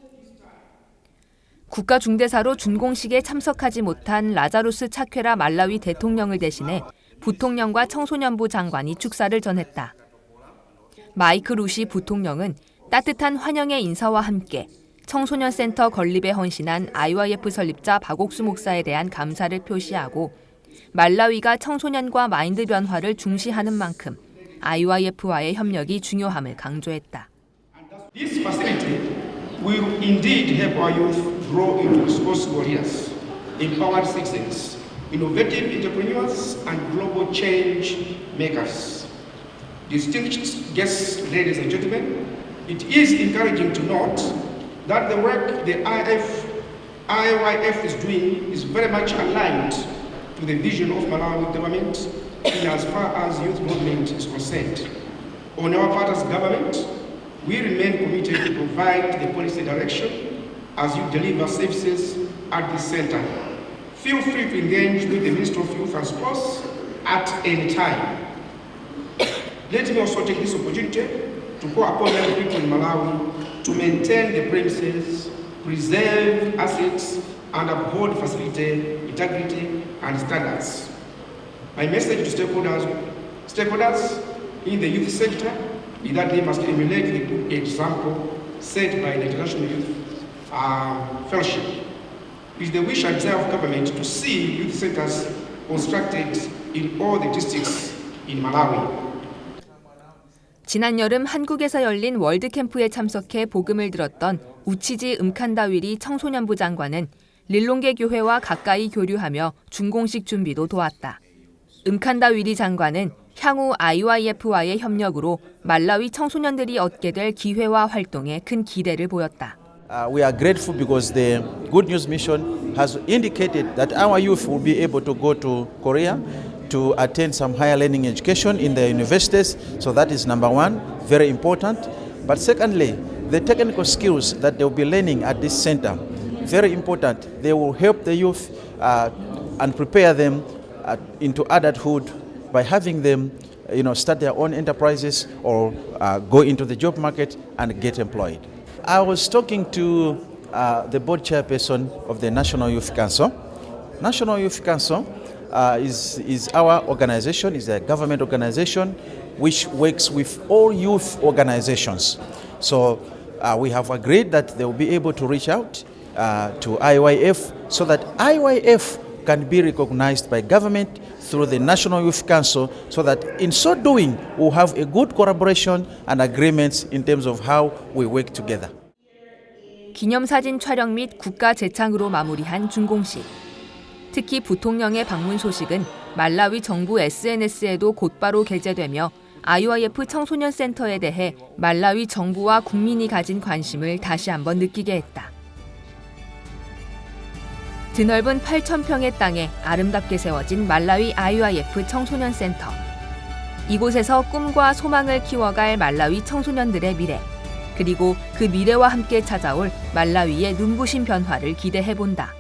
국가 중대사로 준공식에 참석하지 못한 라자루스 차퀘라 말라위 대통령을 대신해 부통령과 청소년부 장관이 축사를 전했다. 마이크 루시 부통령은 따뜻한 환영의 인사와 함께 청소년 센터 건립에 헌신한 IYF 설립자 박옥수 목사에 대한 감사를 표시하고 말라위가 청소년과 마인드 변화를 중시하는 만큼 IYF와의 협력이 중요함을 강조했다. This facility will indeed help our youth grow into responsible leaders, empowered citizens, innovative entrepreneurs, and global change makers. Distinguished guests, ladies and gentlemen, it is encouraging to note that the work the IYF is doing is very much aligned to the vision of Malawi government in as far as youth movement is concerned. On our part as government, we remain committed to provide the policy direction as you deliver services at this center. Feel free to engage with the Ministry of Youth and Sports at any time. Let me also take this opportunity to call upon young people in Malawi to maintain the premises, preserve assets, and uphold facility integrity and standards. My message to stakeholders in the youth sector is that they must emulate the good example set by the International Youth Fellowship. It is the wish and desire of government to see youth centers constructed in all the districts in Malawi. 지난 여름 한국에서 열린 월드캠프에 참석해 복음을 들었던 우치지 음칸다위리 청소년부 장관은 릴롱게 교회와 가까이 교류하며 준공식 준비도 도왔다. 음칸다위리 장관은 향후 IYF와의 협력으로 말라위 청소년들이 얻게 될 기회와 활동에 큰 기대를 보였다. We are grateful because the Good News Mission has indicated that our youth will be able to go to Korea to attend some higher learning education in the universities. So that is number one, very important. But secondly, the technical skills that they will be learning at this center, very important. They will help the youth and prepare them into adulthood by having them start their own enterprises or go into the job market and get employed. I was talking to the board chairperson of the National Youth Council. National Youth Council is our organization, is a government organization which works with all youth organizations. So we have agreed that they will be able to reach out to IYF so that IYF can be recognized by government through the National Youth Council so that in so doing we'll have a good collaboration and agreements in terms of how we work together. 기념사진 촬영 및 국가 재창으로 마무리한 준공식. 특히 부통령의 방문 소식은 말라위 정부 SNS에도 곧바로 게재되며 IYF 청소년 센터에 대해 말라위 정부와 국민이 가진 관심을 다시 한번 느끼게 했다. 드넓은 8,000평의 땅에 아름답게 세워진 말라위 IYF 청소년 센터. 이곳에서 꿈과 소망을 키워갈 말라위 청소년들의 미래, 그리고 그 미래와 함께 찾아올 말라위의 눈부신 변화를 기대해본다.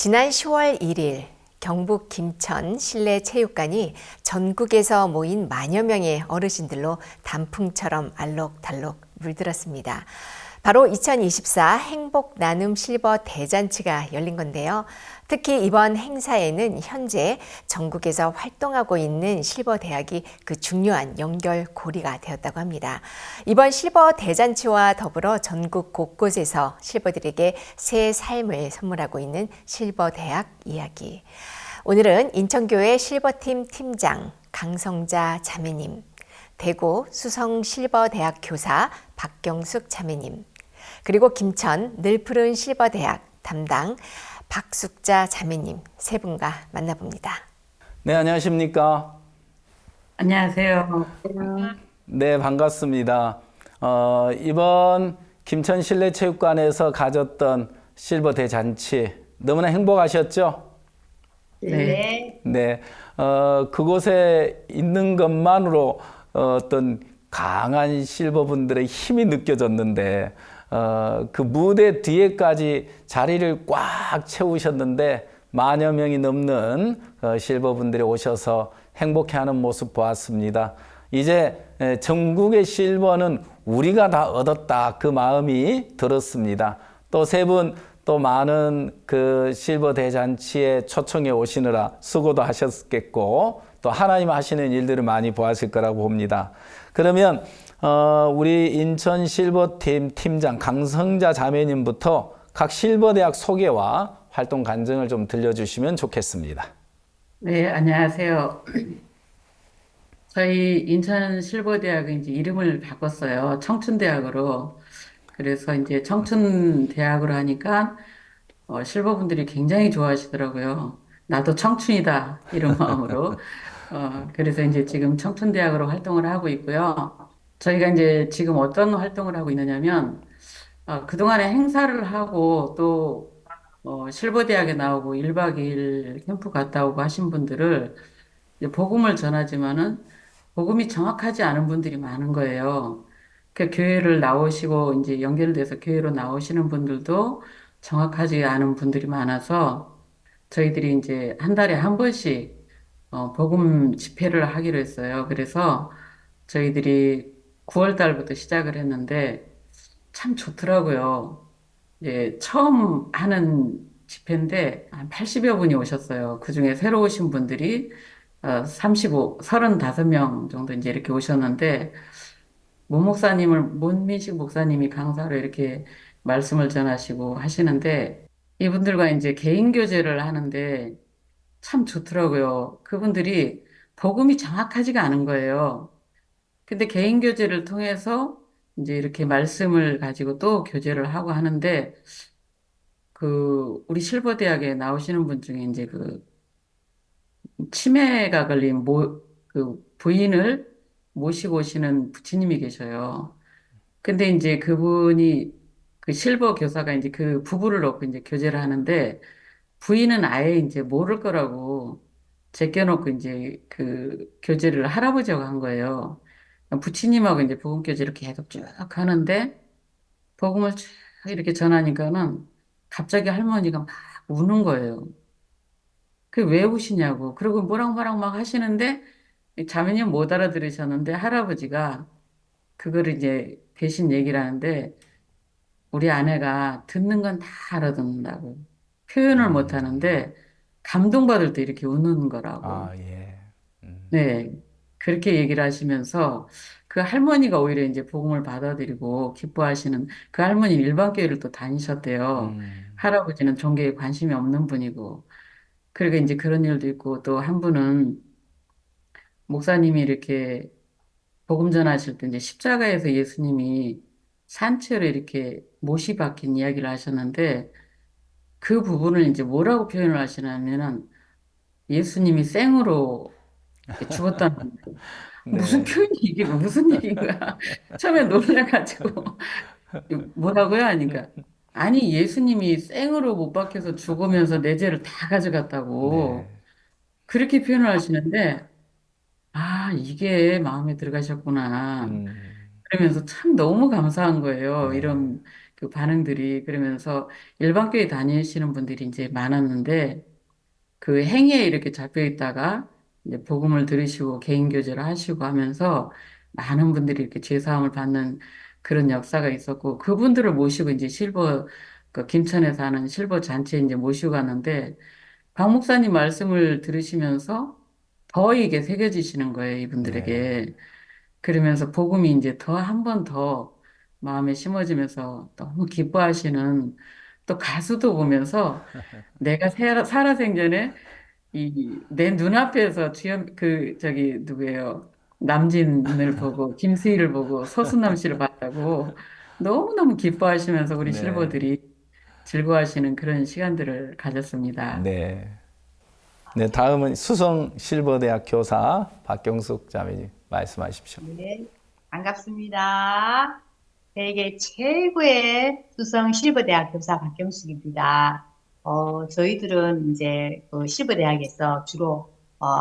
지난 10월 1일 경북 김천 실내체육관이 전국에서 모인 만여 명의 어르신들로 단풍처럼 알록달록 물들었습니다. 바로 2024 행복 나눔 실버 대잔치가 열린 건데요. 특히 이번 행사에는 현재 전국에서 활동하고 있는 실버 대학이 그 중요한 연결고리가 되었다고 합니다. 이번 실버 대잔치와 더불어 전국 곳곳에서 실버들에게 새 삶을 선물하고 있는 실버 대학 이야기. 오늘은 인천교회 실버팀 팀장 강성자 자매님, 대구 수성 실버대학 교사 박경숙 자매님, 그리고 김천 늘푸른 실버대학 담당 박숙자 자매님 세 분과 만나봅니다. 네, 안녕하십니까? 안녕하세요. 네, 반갑습니다. 이번 김천 실내체육관에서 가졌던 실버 대잔치 너무나 행복하셨죠? 네. 네, 그곳에 있는 것만으로 어떤 강한 실버분들의 힘이 느껴졌는데 그 무대 뒤에까지 자리를 꽉 채우셨는데 만여 명이 넘는 실버분들이 오셔서 행복해하는 모습 보았습니다. 이제 전국의 실버는 우리가 다 얻었다 그 마음이 들었습니다. 또 세 분 또 많은 그 실버 대잔치에 초청해 오시느라 수고도 하셨겠고 또 하나님 하시는 일들을 많이 보았을 거라고 봅니다. 그러면 우리 인천 실버팀 팀장 강성자 자매님부터 각 실버대학 소개와 활동 간증을 좀 들려주시면 좋겠습니다. 네, 안녕하세요. 저희 인천 실버대학은 이제 이름을 바꿨어요. 청춘대학으로. 그래서 이제 청춘대학으로 하니까 실버분들이 굉장히 좋아하시더라고요. 나도 청춘이다 이런 마음으로. 그래서 이제 지금 청춘대학으로 활동을 하고 있고요. 저희가 이제 지금 어떤 활동을 하고 있느냐면 그동안에 행사를 하고 또 실버대학에 나오고 1박 2일 캠프 갔다 오고 하신 분들을 이제 복음을 전하지만은 복음이 정확하지 않은 분들이 많은 거예요. 그 교회를 나오시고 이제 연결돼서 교회로 나오시는 분들도 정확하지 않은 분들이 많아서 저희들이 이제 한 달에 한 번씩 복음 집회를 하기로 했어요. 그래서 저희들이 9월 달부터 시작을 했는데 참 좋더라고요. 이제 처음 하는 집회인데 한 80여 분이 오셨어요. 그중에 새로 오신 분들이 35명 정도 이제 이렇게 오셨는데 문민식 목사님이 강사로 이렇게 말씀을 전하시고 하시는데 이분들과 이제 개인 교제를 하는데 참 좋더라고요. 그분들이 복음이 정확하지가 않은 거예요. 근데 개인 교제를 통해서 이제 이렇게 말씀을 가지고 또 교제를 하고 하는데 우리 실버대학에 나오시는 분 중에 이제 치매가 걸린 부인을 모시고 오시는 부치님이 계셔요. 근데 이제 그분이 그 실버 교사가 이제 그 부부를 놓고 이제 교제를 하는데 부인은 아예 이제 모를 거라고 제껴놓고 이제 그 교제를 할아버지하고 한 거예요. 부치님하고 이제 복음 교제를 계속 쭉 하는데 복음을 쭉 이렇게 전하니까는 갑자기 할머니가 막 우는 거예요. 그 왜 우시냐고. 그리고 뭐랑 막 하시는데 자매님 못 알아들으셨는데 할아버지가 그거를 이제 대신 얘기를 하는데 우리 아내가 듣는 건 다 알아듣는다고. 표현을 못 하는데 감동받을 때 이렇게 우는 거라고. 아, 예. 네. 그렇게 얘기를 하시면서 그 할머니가 오히려 이제 복음을 받아들이고 기뻐하시는 그 할머니는 일반 교회를 또 다니셨대요. 할아버지는 종교에 관심이 없는 분이고. 그리고 이제 그런 일도 있고 또 한 분은 목사님이 이렇게 복음 전하실 때 이제 십자가에서 예수님이 산채로 이렇게 못이 박힌 이야기를 하셨는데 그 부분을 이제 뭐라고 표현을 하시냐면은 예수님이 생으로 이렇게 죽었다는 거예요. 무슨 표현이 이게 무슨 얘기인가? 처음에 놀래가지고 뭐라고요? 하니까 아니 예수님이 생으로 못 박혀서 죽으면서 내 죄를 다 가져갔다고 그렇게 표현을 하시는데 아 이게 마음에 들어가셨구나. 그러면서 참 너무 감사한 거예요. 네. 이런 그 반응들이 그러면서 일반 교회 다니시는 분들이 이제 많았는데 그 행위에 이렇게 잡혀 있다가 이제 복음을 들으시고 개인 교제를 하시고 하면서 많은 분들이 이렇게 죄사함을 받는 그런 역사가 있었고 그분들을 모시고 이제 실버 그 김천에 사는 실버 잔치에 이제 모시고 갔는데 박 목사님 말씀을 들으시면서 더 이게 새겨지시는 거예요, 네. 이분들에게. 그러면서 복음이 이제 더 한 번 더 마음에 심어지면서 너무 기뻐하시는 또 가수도 보면서 내가 살아생전에 이 내 눈앞에서 주연 그 저기 누구예요? 남진을 보고 김수희를 보고 서순남 씨를 봤다고 너무너무 기뻐하시면서 우리 네. 실버들이 즐거워하시는 그런 시간들을 가졌습니다. 네. 네, 다음은 수성 실버대학 교사 박경숙 자매님 말씀하십시오. 네, 반갑습니다. 세계 최고의 수성 실버대학 교사 박경숙입니다. 저희들은 이제 그 실버대학에서 주로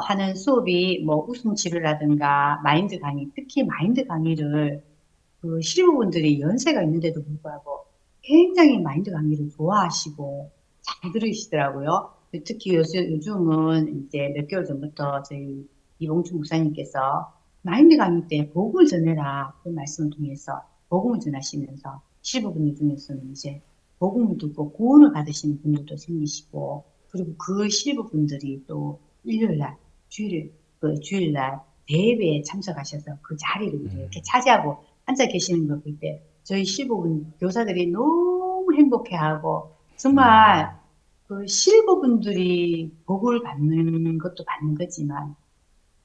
하는 수업이 뭐 웃음 치료라든가 마인드 강의, 특히 마인드 강의를 그 실버분들이 연세가 있는데도 불구하고 굉장히 마인드 강의를 좋아하시고 잘 들으시더라고요. 특히 요즘은 이제 몇 개월 전부터 저희 이봉춘 목사님께서 마인드 강의 때 복음을 전해라 그 말씀을 통해서 복음을 전하시면서 실버분들 중에서는 이제 복음을 듣고 구원을 받으시는 분들도 생기시고 그리고 그 실버분들이 또 일요일날 주일날 대회에 참석하셔서 그 자리를 이렇게 차지하고 앉아 계시는 걸 볼 때 저희 실버분 교사들이 너무 행복해하고 정말 그 실버분들이 복을 받는 것도 받는 거지만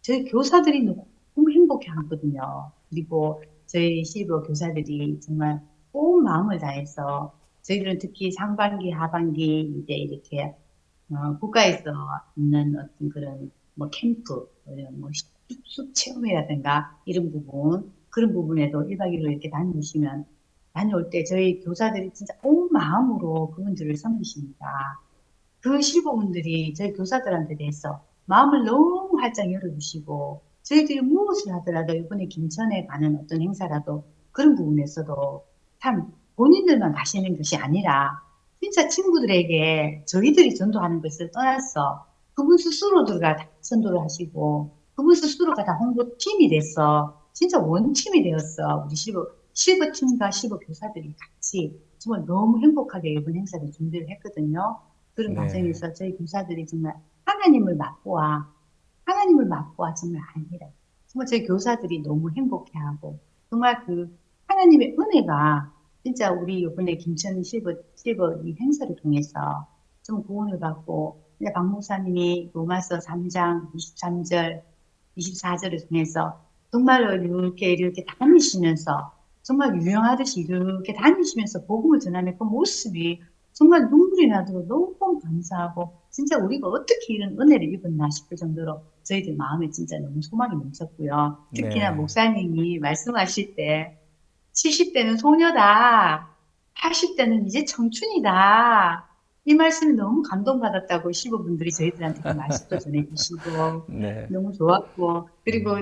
저희 교사들이 너무 행복해하거든요. 그리고 저희 실버 교사들이 정말 온 마음을 다해서 저희들은 특히 상반기, 하반기 이제 이렇게 국가에서 있는 어떤 그런 뭐 캠프, 뭐 숲 체험이라든가 이런 부분 그런 부분에도 1박 2일로 이렇게 다녀올 때 저희 교사들이 진짜 온 마음으로 그분들을 섬기십니다. 그 실버분들이 저희 교사들한테 대해서 마음을 너무 활짝 열어주시고 저희들이 무엇을 하더라도 이번에 김천에 가는 어떤 행사라도 그런 부분에서도 참 본인들만 가시는 것이 아니라 진짜 친구들에게 저희들이 전도하는 것을 떠나서 그분 스스로들가 다 전도를 하시고 그분 스스로가 다 홍보팀이 돼서 진짜 원팀이 되었어. 우리 실버팀과 실버 교사들이 같이 정말 너무 행복하게 이번 행사를 준비를 했거든요. 그런 네. 과정에서 저희 교사들이 정말 하나님을 맡고와 정말 아니라 정말 저희 교사들이 너무 행복해하고 정말 그 하나님의 은혜가 진짜 우리 이번에 김천 실버 이 행사를 통해서 좀 구원을 받고 이제 박 목사님이 로마서 3장 23절 24절을 통해서 정말로 이렇게 다니시면서 정말 유명하듯이 이렇게 다니시면서 복음을 전하는 그 모습이 정말 눈물이 나도록 너무 감사하고 진짜 우리가 어떻게 이런 은혜를 입었나 싶을 정도로 저희들 마음에 진짜 너무 소망이 넘쳤고요. 특히나 네. 목사님이 말씀하실 때 70대는 소녀다. 80대는 이제 청춘이다. 이 말씀이 너무 감동받았다고 실버분들이 저희들한테 그 말씀도 전해주시고 네. 너무 좋았고 그리고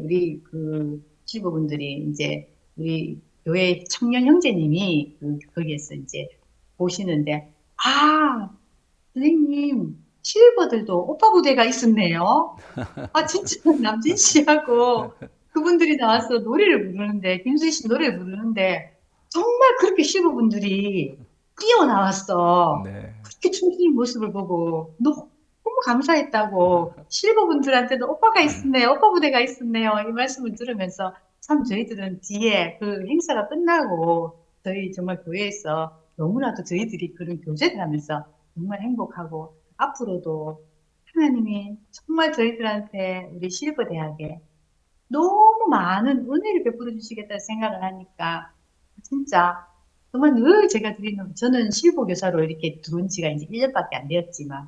우리 그 실버분들이 이제 우리 교회 청년 형제님이 거기에서 이제 보시는데 선생님 실버들도 오빠 부대가 있었네요. 진짜 남진 씨하고 그분들이 나와서 노래를 부르는데 김수희 씨 노래를 부르는데 정말 그렇게 실버분들이 뛰어나왔어. 네. 그렇게 춤추는 모습을 보고 너무 감사했다고 실버분들한테도 오빠가 있었네요. 오빠 부대가 있었네요. 이 말씀을 들으면서 참 저희들은 뒤에 그 행사가 끝나고 저희 정말 교회에서 너무나도 저희들이 그런 교제를 하면서 정말 행복하고 앞으로도 하나님이 정말 저희들한테 우리 실버대학에 너무 많은 은혜를 베풀어 주시겠다는 생각을 하니까 진짜 정말 늘 제가 저는 실버 교사로 이렇게 들어온 지가 이제 1년밖에 안 되었지만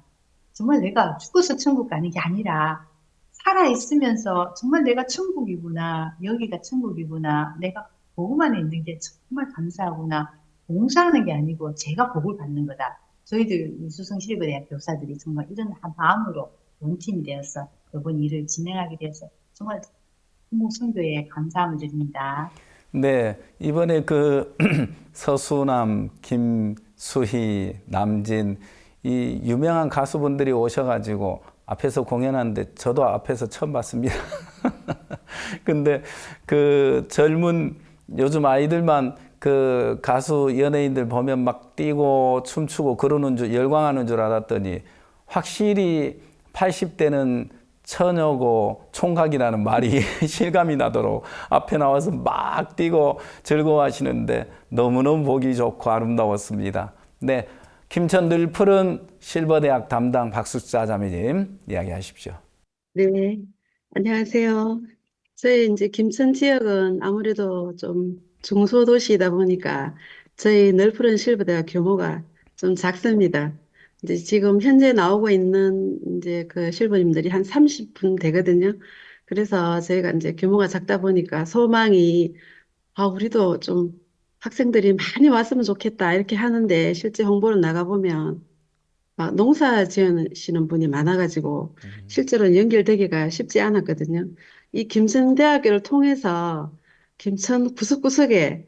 정말 내가 죽어서 천국 가는 게 아니라 살아있으면서 정말 내가 천국이구나, 여기가 천국이구나, 내가 복음 안에 있는 게 정말 감사하구나, 봉사하는 게 아니고 제가 복을 받는 거다. 저희들 수성실버대학 교사들이 정말 이런 한 마음으로 원팀이 되어서 이번 일을 진행하게 되어서 정말 성교에 감사함을 드립니다. 네, 이번에 그 서수남, 김수희, 남진 이 유명한 가수분들이 오셔가지고 앞에서 공연하는데 저도 앞에서 처음 봤습니다. 근데 그 젊은 요즘 아이들만 그 가수 연예인들 보면 막 뛰고 춤추고 그러는 줄 열광하는 줄 알았더니 확실히 80대는 처녀고 총각이라는 말이 실감이 나도록 앞에 나와서 막 뛰고 즐거워하시는데 너무너무 보기 좋고 아름다웠습니다. 네, 김천 늘 푸른 실버대학 담당 박숙자 자매님 이야기하십시오. 네, 안녕하세요. 저희 이제 김천 지역은 아무래도 좀 중소도시이다 보니까 저희 늘푸른 실버대학 규모가 좀 작습니다. 이제 지금 현재 나오고 있는 이제 그 실버님들이 한 30분 되거든요. 그래서 저희가 이제 규모가 작다 보니까 소망이 우리도 좀 학생들이 많이 왔으면 좋겠다 이렇게 하는데 실제 홍보를 나가보면 막 농사 지으시는 분이 많아가지고 실제로는 연결되기가 쉽지 않았거든요. 이 김천대학교를 통해서 김천 구석구석에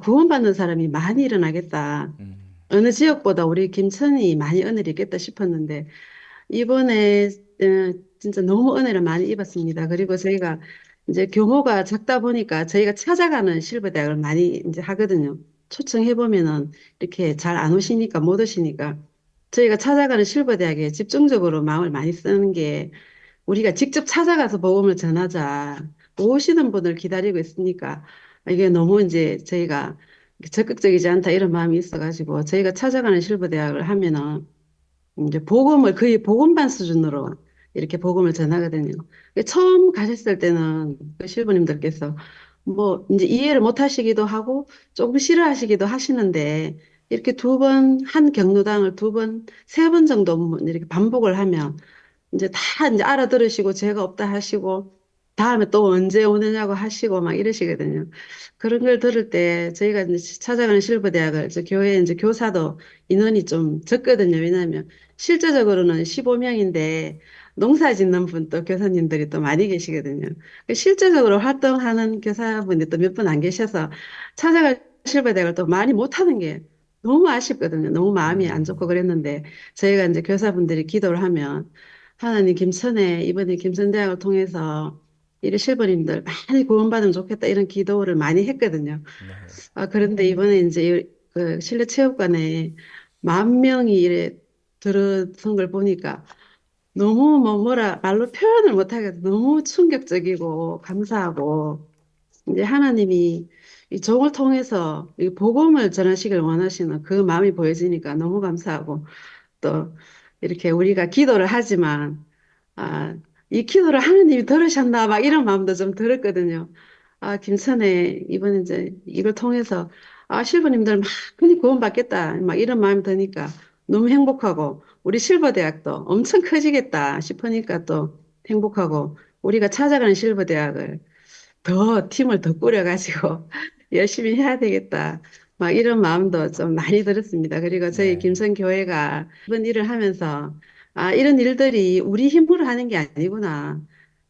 구원받는 사람이 많이 일어나겠다. 어느 지역보다 우리 김천이 많이 은혜를 입겠다 싶었는데 이번에 진짜 너무 은혜를 많이 입었습니다. 그리고 저희가 이제 규모가 작다 보니까 저희가 찾아가는 실버대학을 많이 이제 하거든요. 초청해 보면은 이렇게 잘 안 오시니까 못 오시니까 저희가 찾아가는 실버대학에 집중적으로 마음을 많이 쓰는 게 우리가 직접 찾아가서 복음을 전하자. 오시는 분을 기다리고 있으니까 이게 너무 이제 저희가 적극적이지 않다 이런 마음이 있어가지고 저희가 찾아가는 실버대학을 하면은 이제 복음을 거의 복음반 수준으로 이렇게 복음을 전하거든요. 처음 가셨을 때는 그 실버님들께서 뭐 이제 이해를 못 하시기도 하고 조금 싫어하시기도 하시는데 이렇게 두 번, 한 경로당을 두 번, 세 번 정도 이렇게 반복을 하면 이제 다 이제 알아들으시고 죄가 없다 하시고 다음에 또 언제 오느냐고 하시고 막 이러시거든요. 그런 걸 들을 때 저희가 이제 찾아가는 실버대학을 저 교회 이제 교사도 인원이 좀 적거든요. 왜냐하면 실제적으로는 15명인데 농사 짓는 분 또 교사님들이 또 많이 계시거든요. 실제적으로 활동하는 교사분이 또 몇 분 안 계셔서 찾아갈 실버대학을 또 많이 못하는 게 너무 아쉽거든요. 너무 마음이 안 좋고 그랬는데 저희가 이제 교사분들이 기도를 하면 하나님 김천에 이번에 김천대학을 통해서 이리 실버님들 많이 구원받으면 좋겠다 이런 기도를 많이 했거든요. 그런데 이번에 이제 그 실내체육관에 10,000명이 이래 들어선 걸 보니까 너무 뭐라 말로 표현을 못하겠어. 너무 충격적이고 감사하고 이제 하나님이 이 종을 통해서 이 복음을 전하시길 원하시는 그 마음이 보여지니까 너무 감사하고 또 이렇게 우리가 기도를 하지만 이 기도를 하나님이 들으셨나 막 이런 마음도 좀 들었거든요. 김천에 이번 이제 이걸 통해서 실버님들 많이 구원받겠다 막 이런 마음이 드니까 너무 행복하고 우리 실버대학도 엄청 커지겠다 싶으니까 또 행복하고 우리가 찾아가는 실버대학을 더 팀을 더 꾸려가지고 열심히 해야 되겠다. 막 이런 마음도 좀 많이 들었습니다. 그리고 저희 김천교회가 이번 일을 하면서 이런 일들이 우리 힘으로 하는 게 아니구나.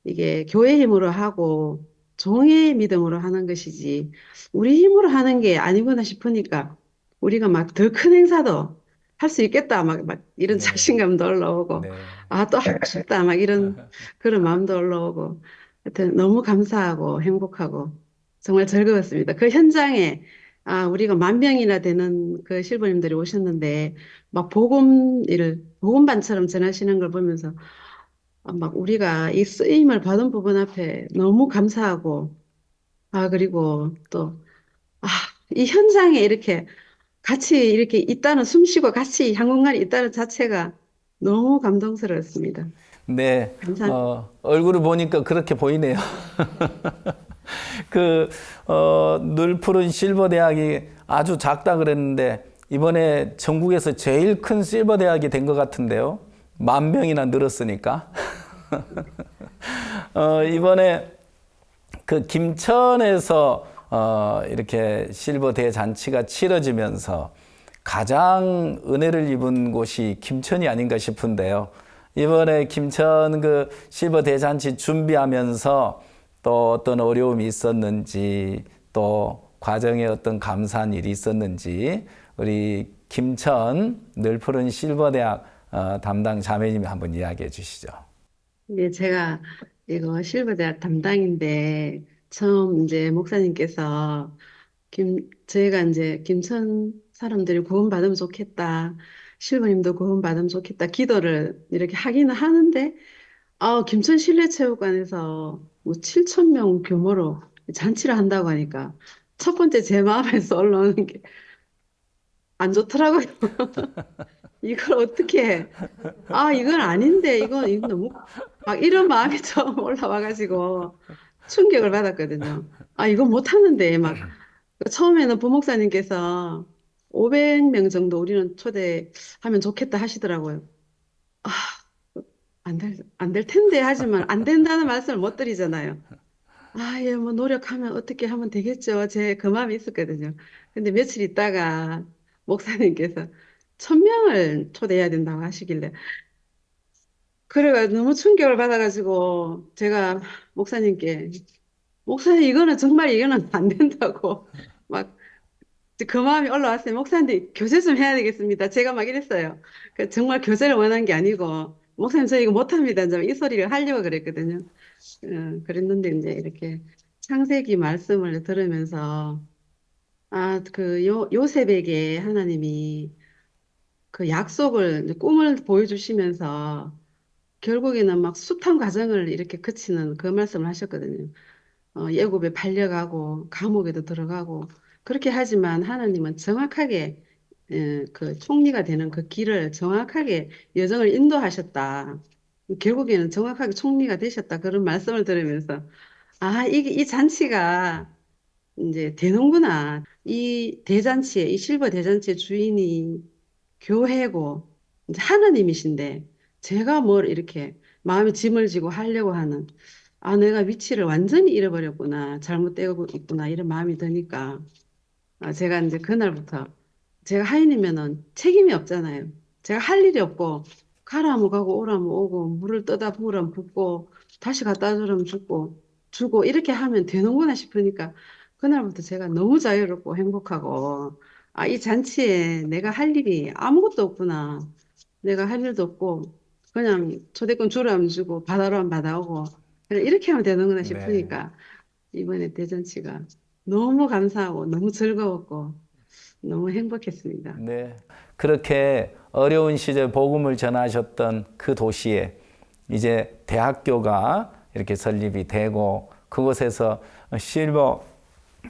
이게 교회 힘으로 하고 종의 믿음으로 하는 것이지 우리 힘으로 하는 게 아니구나 싶으니까 우리가 막 더 큰 행사도 할 수 있겠다. 막 이런 자신감도 올라오고 또 하고 싶다. 막 이런 그런 마음도 올라오고 하여튼 너무 감사하고 행복하고 정말 즐거웠습니다. 그 현장에 우리가 10,000명이나 되는 그 실버님들이 오셨는데 막 복음반처럼 전하시는 걸 보면서 막 우리가 이 쓰임을 받은 부분 앞에 너무 감사하고 그리고 또 이 현장에 이렇게 같이 이렇게 있다는 숨쉬고 같이 한 공간에 있다는 자체가 너무 감동스러웠습니다. 네, 감사합니다. 얼굴을 보니까 그렇게 보이네요. 늘 푸른 실버대학이 아주 작다 그랬는데 이번에 전국에서 제일 큰 실버대학이 된 것 같은데요. 10,000명이나 늘었으니까. 이번에 그 김천에서 이렇게 실버대 잔치가 치러지면서 가장 은혜를 입은 곳이 김천이 아닌가 싶은데요. 이번에 김천 그 실버 대잔치 준비하면서 또 어떤 어려움이 있었는지 또 과정에 어떤 감사한 일이 있었는지 우리 김천 늘푸른 실버대학 담당 자매님이 한번 이야기해 주시죠. 네, 제가 이거 실버대학 담당인데 처음 이제 목사님께서 저희가 이제 김천 사람들이 구원받으면 좋겠다. 실버님도 구원받으면 좋겠다. 기도를 이렇게 하기는 하는데 김천 실내체육관에서 뭐 7천 명 규모로 잔치를 한다고 하니까 첫 번째 제 마음에서 올라오는 게 안 좋더라고요. 이걸 어떻게 해? 이건 아닌데, 이건 너무, 막 이런 마음이 처음 올라와가지고 충격을 받았거든요. 이건 못하는데, 막, 처음에는 부목사님께서 500명 정도 우리는 초대하면 좋겠다 하시더라고요. 아, 안 될 텐데 하지만 안 된다는 말씀을 못 드리잖아요. 예, 뭐 노력하면 어떻게 하면 되겠죠. 제 그 마음이 있었거든요. 근데 며칠 있다가 목사님께서 1,000명을 초대해야 된다고 하시길래 그래가 너무 충격을 받아가지고 제가 목사님께 목사님 이거는 안 된다고 막 그 마음이 올라왔어요. 목사님 교제 좀 해야 되겠습니다. 제가 막 이랬어요. 정말 교제를 원한 게 아니고 목사님 저 이거 못합니다. 이 소리를 하려고 그랬거든요. 그랬는데 이제 이렇게 창세기 말씀을 들으면서 요셉에게 하나님이 그 약속을 이제 꿈을 보여주시면서 결국에는 막 숱한 과정을 이렇게 거치는 그 말씀을 하셨거든요. 애굽에 팔려가고 감옥에도 들어가고 그렇게 하지만 하나님은 정확하게 그 총리가 되는 그 길을 정확하게 여정을 인도하셨다. 결국에는 정확하게 총리가 되셨다. 그런 말씀을 들으면서 이 잔치가 이제 되는구나. 이 실버 대잔치의 주인이 교회고 이제 하나님이신데 제가 뭘 이렇게 마음에 짐을 지고 하려고 하는 내가 위치를 완전히 잃어버렸구나. 잘못되고 있구나. 이런 마음이 드니까 제가 이제 그날부터 제가 하인이면은 책임이 없잖아요. 제가 할 일이 없고 가라면 가고 오라면 오고 물을 떠다 부으라면 붓고 다시 갖다 주라면 주고 이렇게 하면 되는구나 싶으니까 그날부터 제가 너무 자유롭고 행복하고 이 잔치에 내가 할 일이 아무것도 없구나. 내가 할 일도 없고 그냥 초대권 주라면 주고 받아라면 받아오고 그냥 이렇게 하면 되는구나 네. 싶으니까 이번에 대잔치가 너무 감사하고 너무 즐거웠고 너무 행복했습니다. 네. 그렇게 어려운 시절 복음을 전하셨던 그 도시에 이제 대학교가 이렇게 설립이 되고 그곳에서 실버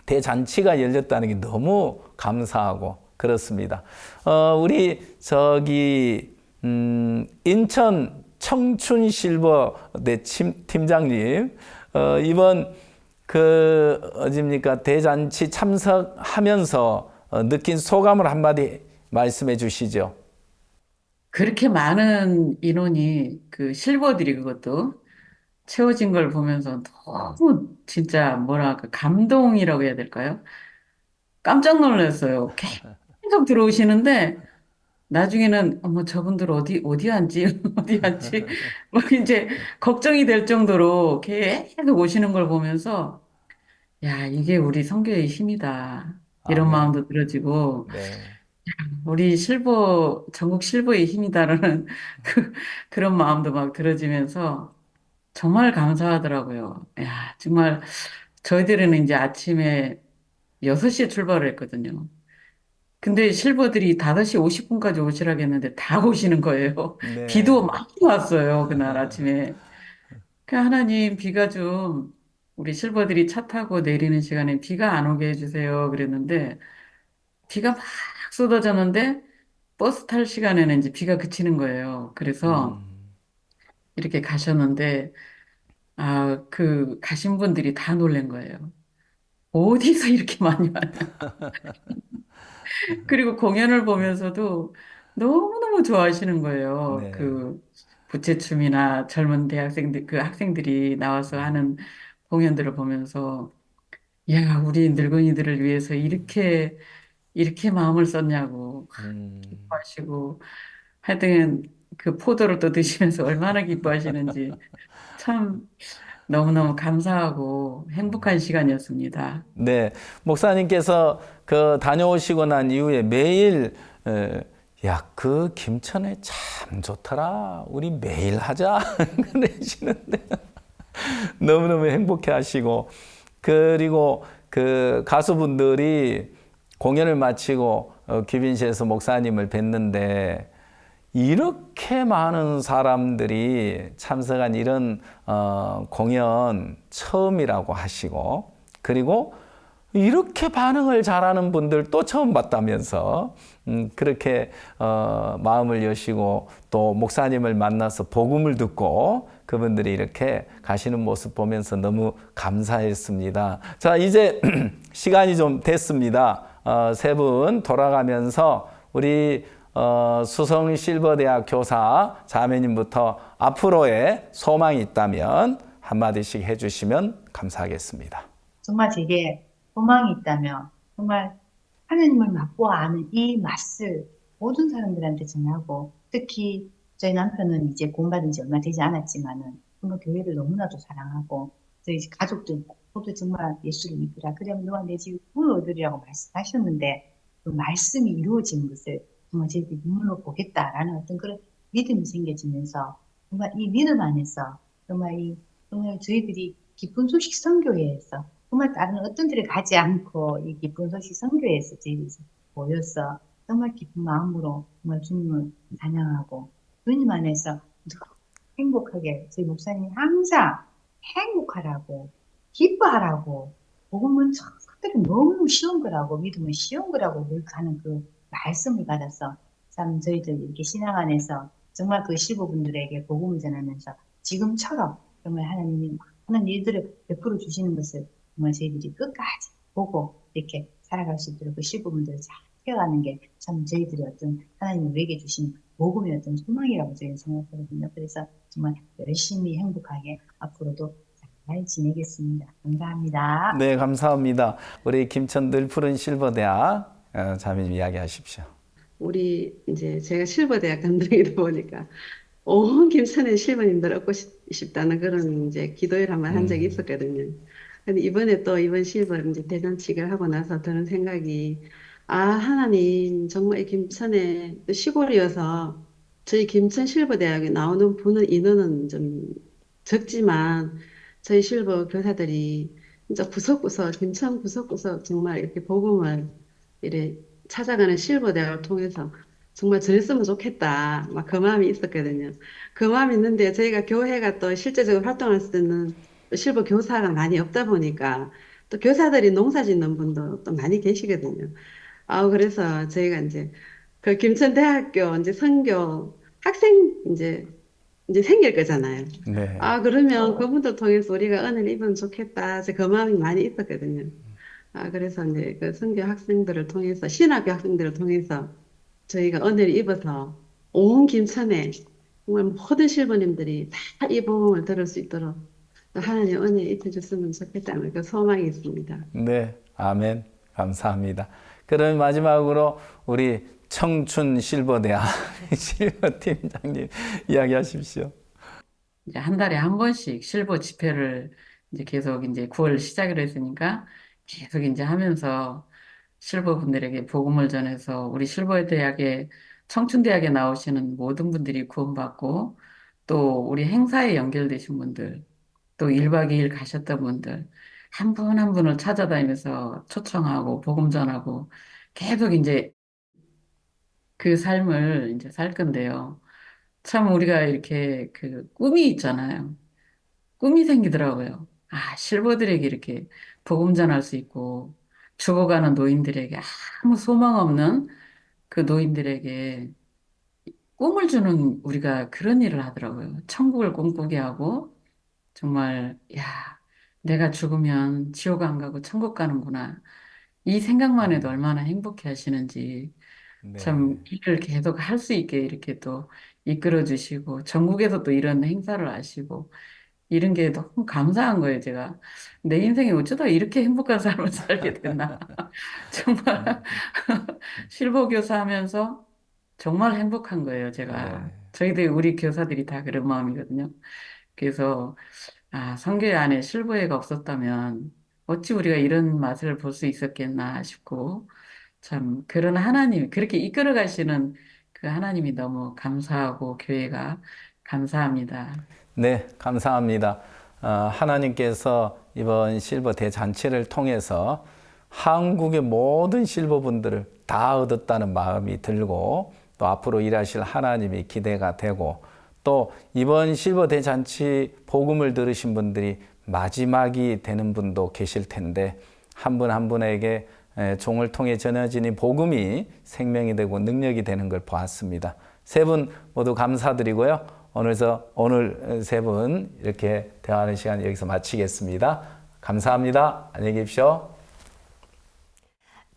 대잔치가 열렸다는 게 너무 감사하고 그렇습니다. 우리 인천 청춘 실버 대 팀장님 이번 대잔치 참석하면서 느낀 소감을 한마디 말씀해 주시죠. 그렇게 많은 인원이 그 실버들이 그것도 채워진 걸 보면서 너무 진짜 뭐랄까 감동이라고 해야 될까요? 깜짝 놀랐어요. 계속 들어오시는데 나중에는 어머 저분들 어디 앉지 어디 앉지 막 이제 걱정이 될 정도로 계속 오시는 걸 보면서 야 이게 우리 선교의 힘이다 이런 아멘. 마음도 들어지고 네. 우리 전국 실버의 힘이다라는 그런 마음도 막 들어지면서 정말 감사하더라고요. 야 정말 저희들은 이제 아침에 6시에 출발을 했거든요. 근데 실버들이 5시 50분까지 오시라고 했는데 다 오시는 거예요. 네. 비도 많이 왔어요, 그날 아침에. 하나님, 비가 좀, 우리 실버들이 차 타고 내리는 시간에 비가 안 오게 해주세요. 그랬는데, 비가 막 쏟아졌는데, 버스 탈 시간에는 이제 비가 그치는 거예요. 그래서 이렇게 가셨는데, 가신 분들이 다 놀란 거예요. 어디서 이렇게 많이 왔냐. 그리고 공연을 보면서도 너무너무 좋아하시는 거예요. 네. 부채춤이나 젊은 대학생들, 학생들이 나와서 하는 공연들을 보면서, 야, 우리 늙은이들을 위해서 이렇게 마음을 썼냐고 기뻐하시고, 하여튼 그 포도를 또 드시면서 얼마나 기뻐하시는지 참 너무너무 감사하고 행복한 시간이었습니다. 네, 목사님께서 그 다녀오시고 난 이후에 매일 야, 그 김천에 참 좋더라. 우리 매일 하자. 그러시는데 너무너무 행복해 하시고 그리고 그 가수분들이 공연을 마치고 귀빈시에서 목사님을 뵀는데 이렇게 많은 사람들이 참석한 이런 공연 처음이라고 하시고 그리고 이렇게 반응을 잘하는 분들 또 처음 봤다면서 그렇게 마음을 여시고 또 목사님을 만나서 복음을 듣고 그분들이 이렇게 가시는 모습 보면서 너무 감사했습니다. 자, 이제 시간이 좀 됐습니다. 세 분 돌아가면서 우리 수성 실버대학 교사 자매님부터 앞으로의 소망이 있다면 한마디씩 해주시면 감사하겠습니다. 정말 제게 소망이 있다면 정말 하나님을 맛보아 아는 이 맛을 모든 사람들한테 전하고 특히 저희 남편은 이제 구원받은 지 얼마 되지 않았지만은 정말 교회를 너무나도 사랑하고 저희 가족들 모두 정말 예수를 믿으라. 그러면 너와 내 집 문을 얻으리라고 말씀하셨는데 그 말씀이 이루어지는 것을 정말 저희들이 눈으로 보겠다라는 어떤 그런 믿음이 생겨지면서 정말 이 믿음 안에서 정말 저희들이 기쁜 소식 선교회에서 정말 다른 어떤 데를 가지 않고 이 기쁜 소식 선교회에서 저희들이 모여서 정말 기쁜 마음으로 정말 주님을 찬양하고 주님 안에서 행복하게 저희 목사님이 항상 행복하라고 기뻐하라고 복음은 특별히 너무 쉬운 거라고 믿음은 쉬운 거라고 늘 가는 그 말씀을 받아서 참 저희들 이렇게 신앙 안에서 정말 그 실버분들에게 복음을 전하면서 지금처럼 정말 하나님이 많은 일들을 베풀어 주시는 것을 정말 저희들이 끝까지 보고 이렇게 살아갈 수 있도록 그 실버분들을 잘 키워가는 게 참 저희들이 어떤 하나님이 우리에게 주신 복음의 어떤 소망이라고 저희는 생각하거든요. 그래서 정말 열심히 행복하게 앞으로도 잘 지내겠습니다. 감사합니다. 네, 감사합니다. 우리 김천 늘푸른 실버대학 자매님 이야기하십시오. 우리 이제 제가 실버대학 감독이다 보니까 온 김천의 실버님들 얻고 싶다는 그런 이제 기도를 한번 한 적이 있었거든요. 근데 이번에 또 이번 실버 이제 대잔치를 하고 나서 드는 생각이 하나님 정말 이 김천에 또 시골이어서 저희 김천 실버대학에 나오는 분은 인원은 좀 적지만 저희 실버 교사들이 진짜 구석구석 김천 구석구석 정말 이렇게 복음을 이래 찾아가는 실버대학을 통해서 정말 전했으면 좋겠다. 막 그 마음이 있었거든요. 그 마음이 있는데 저희가 교회가 또 실제적으로 활동할 때는 실버 교사가 많이 없다 보니까 또 교사들이 농사 짓는 분도 또 많이 계시거든요. 그래서 저희가 이제 그 김천대학교 이제 선교 학생 이제 생길 거잖아요. 네. 그러면 그분들 통해서 우리가 은혜를 입으면 좋겠다. 그 마음이 많이 있었거든요. 그래서 이제 그 선교 학생들을 통해서, 신학교 학생들을 통해서 저희가 은혜를 입어서 온 김천에 정말 모든 실버님들이 다 이 복음을 들을 수 있도록 하나님 은혜 입혀줬으면 좋겠다는 그 소망이 있습니다. 네, 아멘. 감사합니다. 그럼 마지막으로 우리 청춘 실버대학 실버 팀장님 이야기하십시오. 이제 한 달에 한 번씩 실버 집회를 이제 계속 이제 9월 시작을 했으니까 계속 이제 하면서 실버 분들에게 복음을 전해서 우리 실버 대학에 청춘대학에 나오시는 모든 분들이 구원받고 또 우리 행사에 연결되신 분들 또 1박 2일 가셨던 분들 한 분 한 분을 찾아다니면서 초청하고 복음 전하고 계속 이제 그 삶을 이제 살 건데요. 참 우리가 이렇게 그 꿈이 있잖아요. 꿈이 생기더라고요. 실버들에게 이렇게 복음 전할 수 있고 죽어가는 노인들에게 아무 소망 없는 그 노인들에게 꿈을 주는 우리가 그런 일을 하더라고요. 천국을 꿈꾸게 하고 정말 내가 죽으면 지옥 안 가고 천국 가는구나. 이 생각만 해도 얼마나 행복해 하시는지 참 일을 계속 할 수 있게 이렇게 또 이끌어 주시고 전국에서 또 이런 행사를 하시고 이런 게 너무 감사한 거예요, 제가. 내 인생에 어쩌다 이렇게 행복한 삶을 살게 됐나. 정말 실버 교사 하면서 정말 행복한 거예요, 제가. 저희들 우리 교사들이 다 그런 마음이거든요. 그래서 아, 선교회 안에 실버회가 없었다면 어찌 우리가 이런 맛을 볼 수 있었겠나 싶고, 참 그런 하나님, 그렇게 이끌어 가시는 그 하나님이 너무 감사하고 교회가 감사합니다. 네, 감사합니다. 하나님께서 이번 실버 대잔치를 통해서 한국의 모든 실버분들을 다 얻었다는 마음이 들고 또 앞으로 일하실 하나님이 기대가 되고 또 이번 실버 대잔치 복음을 들으신 분들이 마지막이 되는 분도 계실 텐데 한 분 한 분에게 종을 통해 전해진 이 복음이 생명이 되고 능력이 되는 걸 보았습니다. 세 분 모두 감사드리고요. 오늘 세 분 이렇게 대화하는 시간 여기서 마치겠습니다. 감사합니다. 안녕히 계십시오.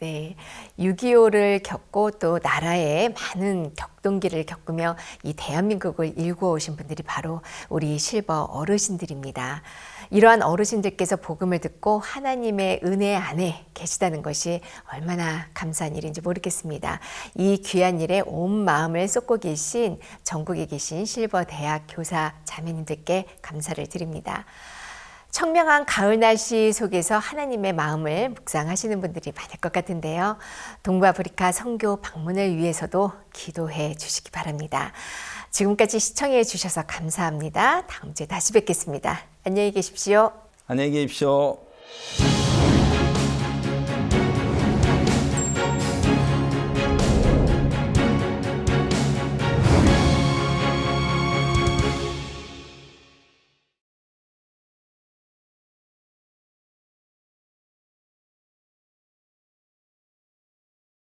네, 6.25를 겪고 또 나라의 많은 격동기를 겪으며 이 대한민국을 일구어 오신 분들이 바로 우리 실버 어르신들입니다. 이러한 어르신들께서 복음을 듣고 하나님의 은혜 안에 계시다는 것이 얼마나 감사한 일인지 모르겠습니다. 이 귀한 일에 온 마음을 쏟고 계신 전국에 계신 실버 대학 교사 자매님들께 감사를 드립니다. 청명한 가을 날씨 속에서 하나님의 마음을 묵상하시는 분들이 많을 것 같은데요. 동부아프리카 선교 방문을 위해서도 기도해 주시기 바랍니다. 지금까지 시청해 주셔서 감사합니다. 다음 주에 다시 뵙겠습니다. 안녕히 계십시오. 안녕히 계십시오.